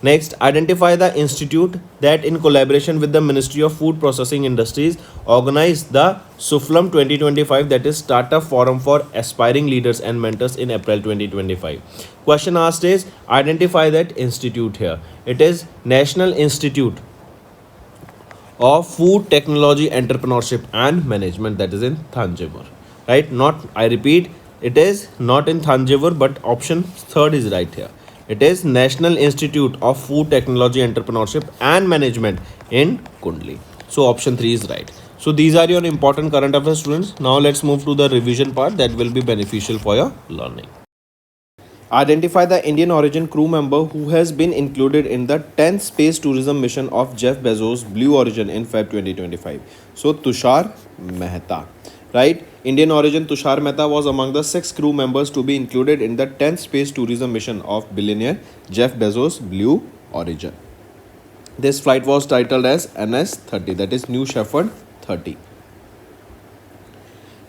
Next, identify the institute that in collaboration with the Ministry of Food Processing Industries organized the Suflam 2025, that is Startup Forum for Aspiring Leaders and Mentors in April 2025. Question asked is, identify that institute here. It is National Institute of Food Technology Entrepreneurship and Management, that is in Thanjavur. Right? I repeat, it is not in Thanjavur, but option 3rd is right here. It is National Institute of Food Technology Entrepreneurship and Management in Kundli. So option 3 is right. So these are your important current affairs, students. Now let's move to the revision part that will be beneficial for your learning. Identify the Indian origin crew member who has been included in the 10th space tourism mission of Jeff Bezos' Blue Origin in Feb 2025. So Tushar Mehta. Right? Indian origin Tushar Mehta was among the 6 crew members to be included in the 10th space tourism mission of billionaire Jeff Bezos' Blue Origin. This flight was titled as NS-30, that is New Shepard 30.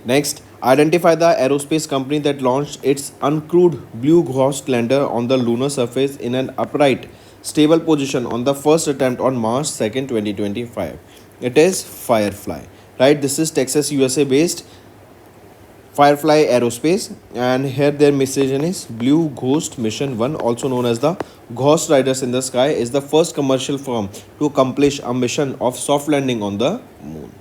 Next, identify the aerospace company that launched its uncrewed Blue Ghost lander on the lunar surface in an upright, stable position on the first attempt on March 2nd, 2025. It is Firefly, right? This is Texas, USA based Firefly Aerospace, and here their mission is Blue Ghost Mission 1, also known as the Ghost Riders in the Sky, is the first commercial firm to accomplish a mission of soft landing on the moon.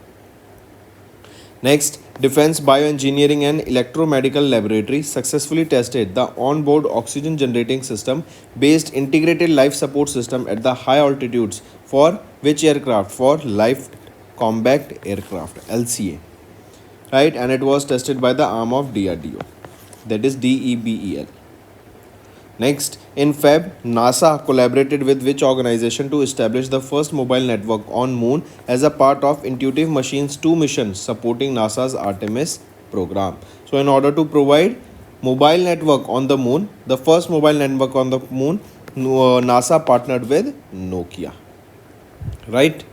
Next, Defense Bioengineering and Electromedical Laboratory successfully tested the onboard oxygen generating system based integrated life support system at the high altitudes for which aircraft? For Light Combat Aircraft, LCA, right? And it was tested by the arm of DRDO, that is DEBEL. Next, in Feb, NASA collaborated with which organization to establish the first mobile network on Moon as a part of Intuitive Machines 2 mission supporting NASA's Artemis program. So, in order to provide mobile network on the Moon, the first mobile network on the Moon, NASA partnered with Nokia, right?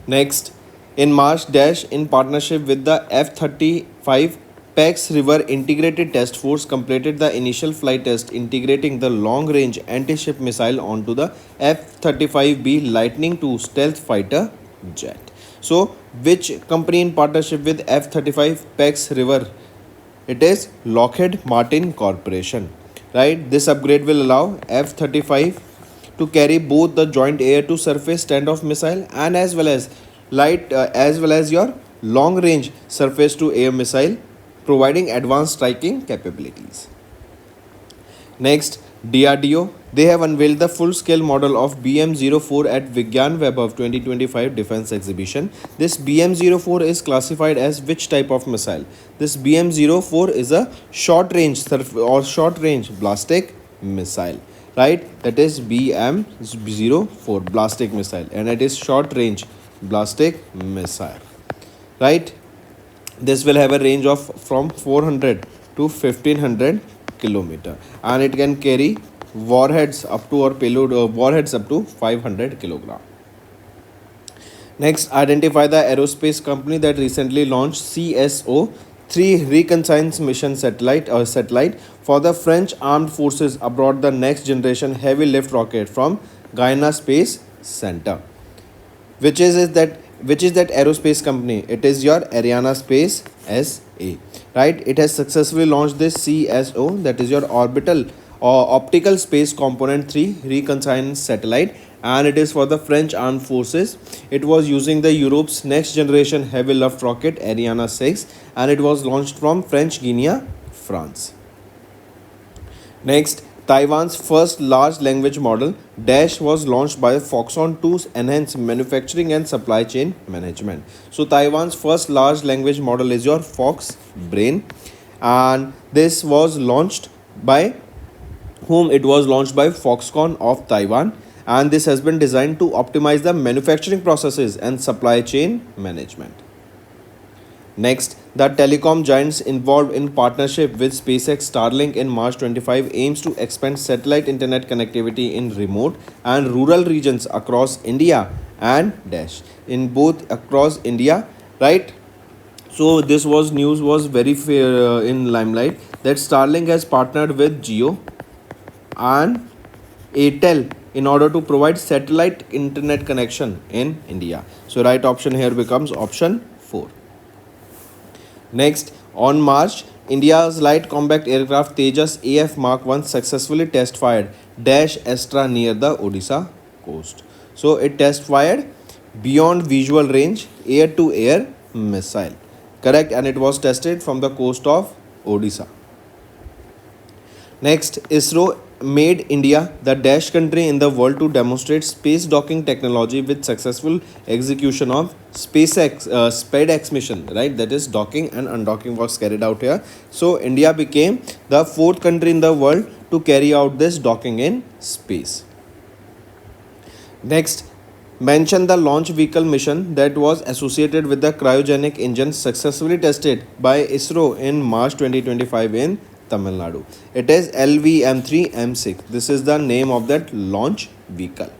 Next, in March Dash, in partnership with the F-35 Pax River Integrated Test Force, completed the initial flight test integrating the long-range anti-ship missile onto the F-35B Lightning II stealth fighter jet. So, which company in partnership with F-35 Pax River? It is Lockheed Martin Corporation, right? This upgrade will allow F-35 to carry both the joint air-to-surface standoff missile and as well as your long-range surface-to-air missile, providing advanced striking capabilities. Next, DRDO, they have unveiled the full-scale model of BM-04 at Vigyan Vaibhav 2025 Defense Exhibition. This BM-04 is classified as which type of missile? This BM-04 is a short-range ballistic missile, right? That is BM-04 ballistic missile, and it is short-range ballistic missile, right? This will have a range of from 400 to 1500 kilometer, and it can carry warheads up to or payload warheads up to 500 kilogram. Next, identify the aerospace company that recently launched CSO 3 reconnaissance mission satellite for the French armed forces aboard the next generation heavy lift rocket from Guyana Space Center. Which is that aerospace company? It is your Ariana Space SA, right? It has successfully launched this CSO, that is your orbital or optical space component 3 reconnaissance satellite, and it is for the French armed forces. It was using the Europe's next generation heavy lift rocket Ariane 6, and it was launched from French Guiana, France. Next, Taiwan's first large language model Dash was launched by Foxconn to enhance manufacturing and supply chain management. So Taiwan's first large language model is your Fox Brain, and this was launched by whom? It was launched by Foxconn of Taiwan, and this has been designed to optimize the manufacturing processes and supply chain management. Next, the telecom giants involved in partnership with SpaceX Starlink in March 25 aims to expand satellite internet connectivity in remote and rural regions across India and Dash in both across India, right? So this was news was very in limelight that Starlink has partnered with Jio and Airtel in order to provide satellite internet connection in India. So right option here becomes option 4. Next, on March, India's light combat aircraft Tejas AF Mark 1 successfully test fired Dash Astra near the Odisha coast. So it test fired beyond visual range air to air missile, correct, and it was tested from the coast of Odisha. Next, ISRO made India the dash country in the world to demonstrate space docking technology with successful execution of SpaceX mission, right? That is docking and undocking was carried out here. So India became the 4th country in the world to carry out this docking in space. Next, mention the launch vehicle mission that was associated with the cryogenic engine successfully tested by ISRO in March 2025 in Tamil Nadu. It is LVM3M6. This is the name of that launch vehicle.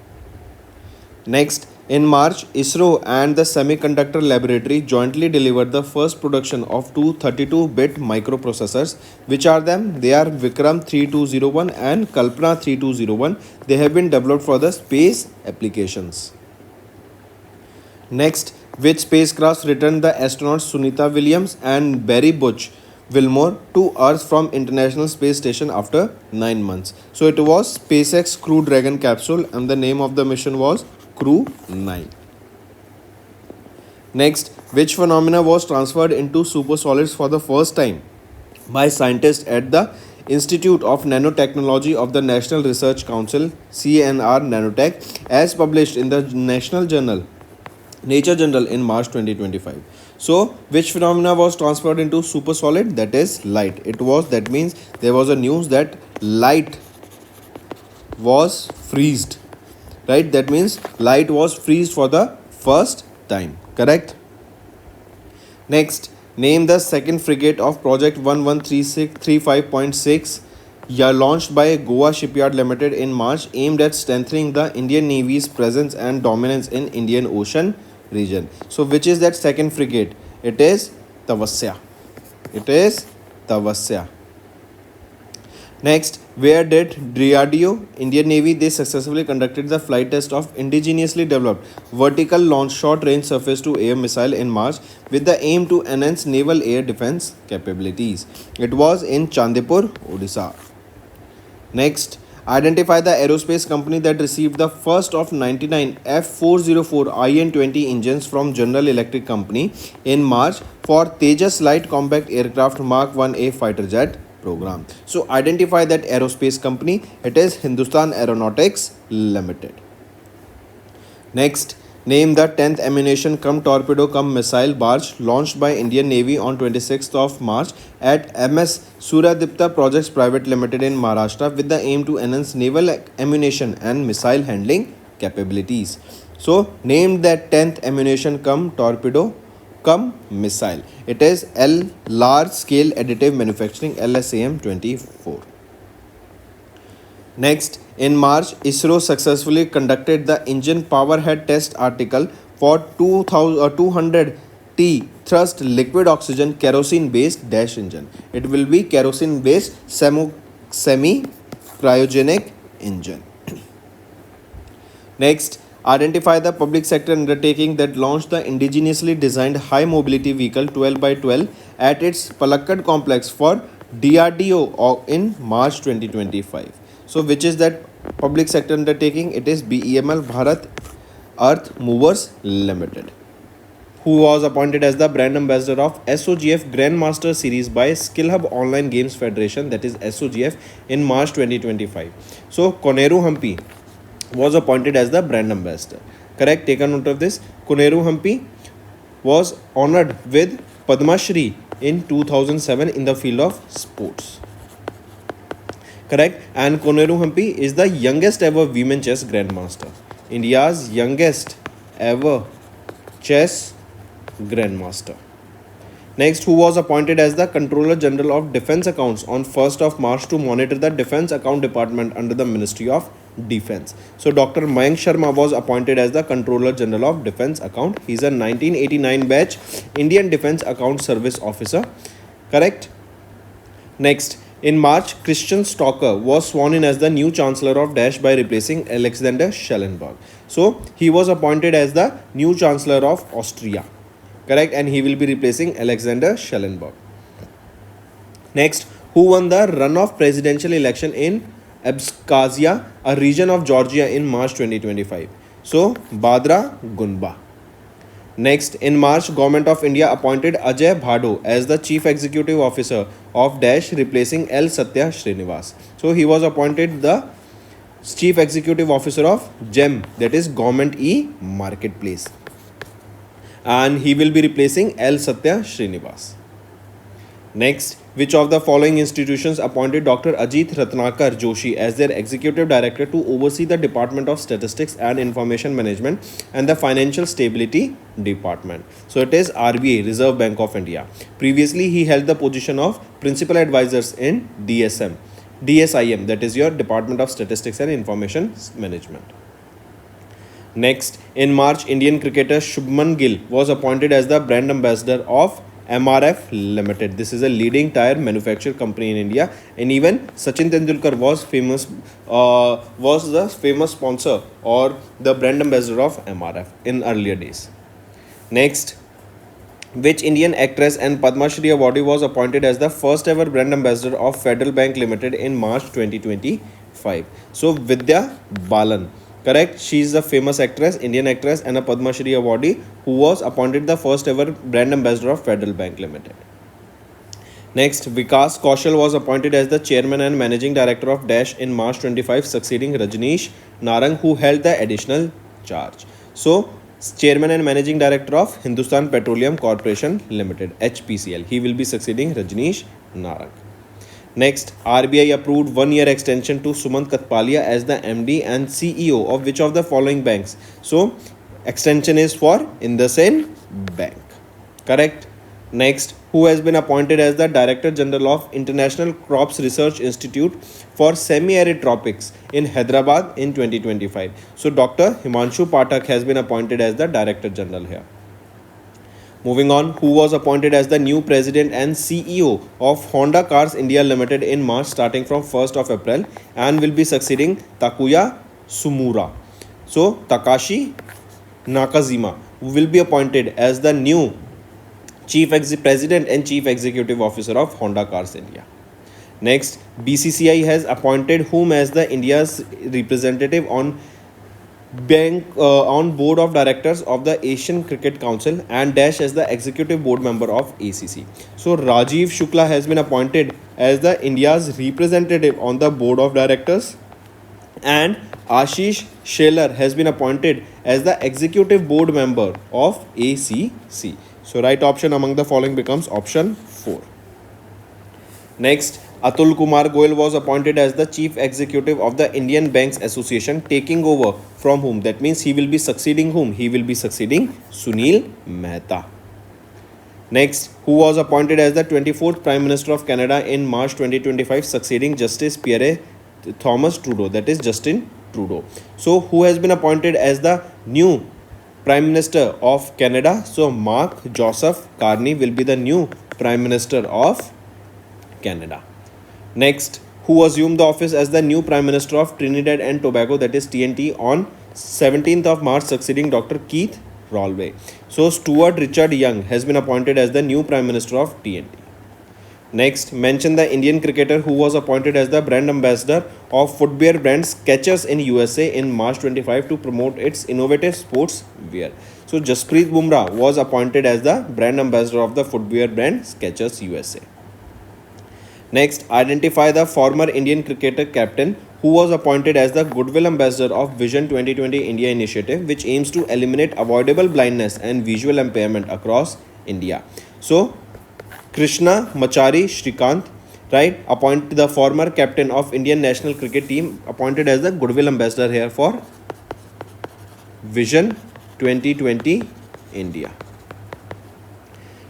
Next, in March, ISRO and the Semiconductor Laboratory jointly delivered the first production of two 32-bit microprocessors. Which are them? They are Vikram 3201 and Kalpana 3201. They have been developed for the space applications. Next, which spacecraft returned the astronauts Sunita Williams and Barry Butch Wilmore to Earth from International Space Station after 9 months? So it was SpaceX Crew Dragon capsule and the name of the mission was Crew 9. Next, which phenomena was transferred into supersolids for the first time by scientists at the Institute of Nanotechnology of the National Research Council CNR Nanotech as published in the Nature Journal in March 2025. So, which phenomena was transferred into supersolid? That is light. That means there was a news that light was freezed. Right? That means light was freezed for the first time. Correct? Next, name the second frigate of Project 113635.6 launched by Goa Shipyard Limited in March, aimed at strengthening the Indian Navy's presence and dominance in Indian Ocean region. So, which is that second frigate? It is Tavasya. Next, where did DRDO, Indian Navy, they successfully conducted the flight test of indigenously developed vertical launch short-range surface-to-air missile in March with the aim to enhance naval air defense capabilities. It was in Chandipur, Odisha. Next, identify the aerospace company that received the first of 99 F404 IN-20 engines from General Electric Company in March for Tejas Light Compact Aircraft Mark 1A fighter jet program. So identify that aerospace company. It is Hindustan Aeronautics Limited. Next, name the 10th ammunition cum torpedo cum missile barge launched by Indian Navy on 26th of March at MS Suryadipta Projects Private Limited in Maharashtra with the aim to enhance naval ammunition and missile handling capabilities. So, name that 10th ammunition cum torpedo cum missile. It is Large Scale Additive Manufacturing LSAM 24. Next, in March, ISRO successfully conducted the engine power head test article for 200 T thrust liquid oxygen kerosene based dash engine. It will be kerosene based semi cryogenic engine. Next, identify the public sector undertaking that launched the indigenously designed high mobility vehicle 12 by 12 at its Palakkad complex for DRDO in March 2025. So, which is that public sector undertaking? It is BEML Bharat Earth Movers Limited, who was appointed as the brand ambassador of SOGF Grandmaster Series by Skill Hub Online Games Federation, that is SOGF, in March 2025. So, Koneru Hampi was appointed as the brand ambassador. Correct? Take a note of this. Koneru Hampi was honored with Padma Shri in 2007 in the field of sports. Correct? And Koneru Hampi is the youngest ever women chess grandmaster. India's youngest ever chess grandmaster. Next, who was appointed as the Controller General of Defense Accounts on 1st of March to monitor the Defense Account Department under the Ministry of Defense. So, Dr. Mayank Sharma was appointed as the Controller General of Defense Account. He is a 1989 batch Indian Defense Account Service Officer. Correct? Next, in March, Christian Stocker was sworn in as the new Chancellor of Dash by replacing Alexander Schellenberg. So, he was appointed as the new Chancellor of Austria. Correct? And he will be replacing Alexander Schellenberg. Next, who won the runoff presidential election in Abkhazia, a region of Georgia, in March 2025? So, Badra Gunba. Next, in March, Government of India appointed Ajay Bhado as the Chief Executive Officer of Dash, replacing L. Satya Srinivas. So, he was appointed the Chief Executive Officer of GEM, that is Government E-Marketplace. And he will be replacing L. Satya Srinivas. Next, which of the following institutions appointed Dr. Ajit Ratnakar Joshi as their Executive Director to oversee the Department of Statistics and Information Management and the Financial Stability Department? So it is RBI, Reserve Bank of India. Previously, he held the position of Principal Advisors in DSIM, that is your Department of Statistics and Information Management. Next, in March, Indian cricketer Shubman Gill was appointed as the brand ambassador of MRF Limited. This is a leading tire manufacturer company in India, and even Sachin Tendulkar was the famous sponsor or the brand ambassador of MRF in earlier days. Next, which Indian actress and Padma Shri awardee was appointed as the first ever brand ambassador of Federal Bank Limited in March 2025? So Vidya Balan. Correct. She is a famous actress, Indian actress, and a Padma Shri awardee who was appointed the first ever brand ambassador of Federal Bank Limited. Next, Vikas Kaushal was appointed as the chairman and managing director of Dash in March 25, succeeding Rajneesh Narang, who held the additional charge. So, chairman and managing director of Hindustan Petroleum Corporation Limited (HPCL). He will be succeeding Rajneesh Narang. Next, RBI approved 1-year extension to Sumant Katpalia as the MD and CEO of which of the following banks? So, extension is for IndusInd Bank. Correct. Next, who has been appointed as the Director General of International Crops Research Institute for Semi-Arid Tropics in Hyderabad in 2025? So, Dr. Himanshu Pathak has been appointed as the Director General here. Moving on, who was appointed as the new President and CEO of Honda Cars India Limited in March starting from 1st of April and will be succeeding Takuya Sumura. So, Takashi Nakajima will be appointed as the new President and Chief Executive Officer of Honda Cars India. Next, BCCI has appointed whom as the India's representative on board of directors of the Asian Cricket Council and Dash as the executive board member of ACC. So Rajiv Shukla has been appointed as the India's representative on the board of directors, and Ashish Shelar has been appointed as the executive board member of ACC. So right option among the following becomes option 4. Next, Atul Kumar Goyal was appointed as the chief executive of the Indian Banks Association, taking over from whom? That means he will be succeeding whom? He will be succeeding Sunil Mehta. Next, who was appointed as the 24th Prime Minister of Canada in March 2025, succeeding Justice Pierre Thomas Trudeau, that is Justin Trudeau. So, who has been appointed as the new Prime Minister of Canada? So, Mark Joseph Carney will be the new Prime Minister of Canada. Next, who assumed the office as the new Prime Minister of Trinidad and Tobago, that is TNT, on 17th of March, succeeding Dr. Keith Rolway. So, Stuart Richard Young has been appointed as the new Prime Minister of TNT. Next, mention the Indian cricketer who was appointed as the brand ambassador of footwear brand Skechers in USA in March 25 to promote its innovative sports wear. So, Jasprit Bumrah was appointed as the brand ambassador of the footwear brand Skechers USA. Next, identify the former Indian cricketer captain who was appointed as the Goodwill Ambassador of Vision 2020 India initiative, which aims to eliminate avoidable blindness and visual impairment across India. So, Krishna Machari Shrikant, right, appointed the former captain of Indian national cricket team, appointed as the Goodwill Ambassador here for Vision 2020 India.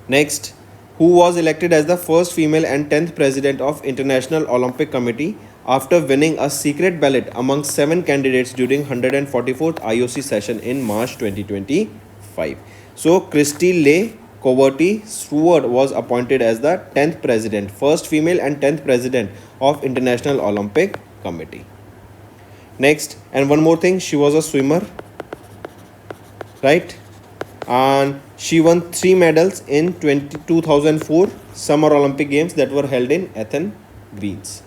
Next, who was elected as the first female and 10th president of International Olympic Committee after winning a secret ballot among 7 candidates during 144th IOC session in March 2025. So, Christy Leigh Coverty Stewart was appointed as the 10th president, first female and 10th president of International Olympic Committee. Next, and one more thing, she was a swimmer, right? And she won 3 medals in 2004 Summer Olympic Games that were held in Athens, Greece.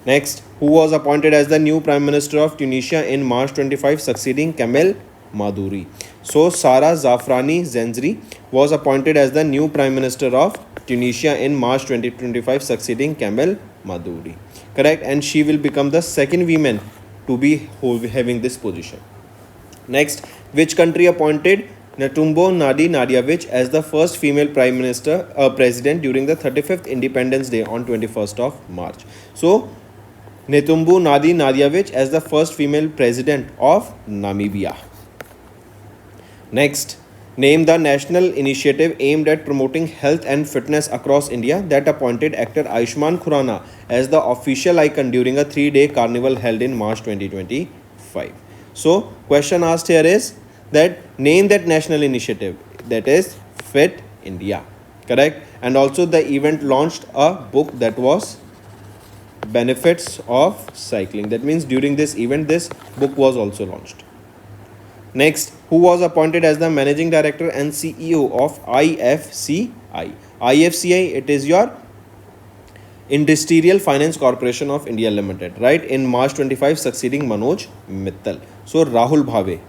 Next, who was appointed as the new Prime Minister of Tunisia in March 25, succeeding Kamel Maduri. So, Sara Zafrani Zenzri was appointed as the new Prime Minister of Tunisia in March 2025, succeeding Kamel Maduri. Correct? And she will become the second woman to be having this position. Next, which country appointed Netumbo Nadi Nadiavich as the first female president during the 35th Independence Day on 21st of March. So, Netumbo Nadi Nadiavich as the first female president of Namibia. Next, name the national initiative aimed at promoting health and fitness across India that appointed actor Ayushmann Khurrana as the official icon during a 3-day carnival held in March 2025. So question asked here is that name that national initiative, that is Fit India, correct? And also the event launched a book that was Benefits of Cycling. That means during this event this book was also launched. Next, who was appointed as the managing director and CEO of IFCI? IFCI, it is your Industrial Finance Corporation of India Limited, right? In March 25, succeeding Manoj Mittal. So Rahul Bhave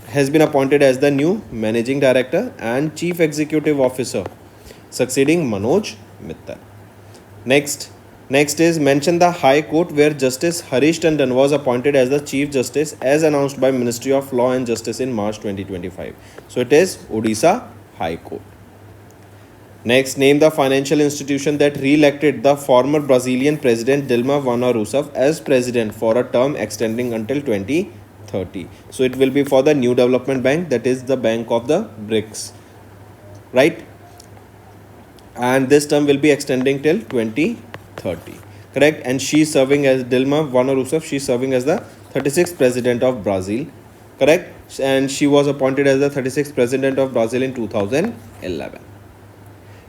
has been appointed as the new managing director and chief executive officer, succeeding Manoj Mittal. Next is mention the High Court where Justice Harish Tandon was appointed as the Chief Justice as announced by Ministry of Law and Justice in March 2025. So it is Odisha High Court. Next, name the financial institution that re-elected the former Brazilian President Dilma Rousseff as president for a term extending until 2030. So it will be for the New Development Bank, that is the Bank of the BRICS, right? And this term will be extending till 2030, correct? And she is serving as Dilma Rousseff. She is serving as the 36th president of Brazil, correct? And she was appointed as the 36th president of Brazil in 2011.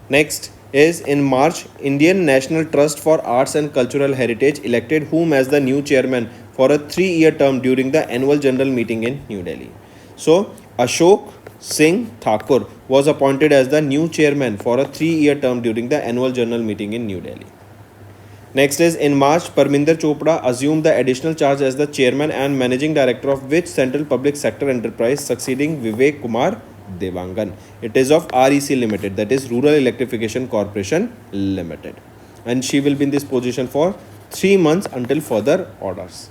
Next is in March, Indian National Trust for Arts and Cultural Heritage elected whom as the new chairman for a 3-year term during the annual general meeting in New Delhi. So Ashok Singh Thakur was appointed as the new chairman for a 3-year term during the annual general meeting in New Delhi. Next is in March, Parminder Chopra assumed the additional charge as the chairman and managing director of which central public sector enterprise, succeeding Vivek Kumar Devangan. It is of REC Limited, that is Rural Electrification Corporation Limited. And she will be in this position for 3 months until further orders.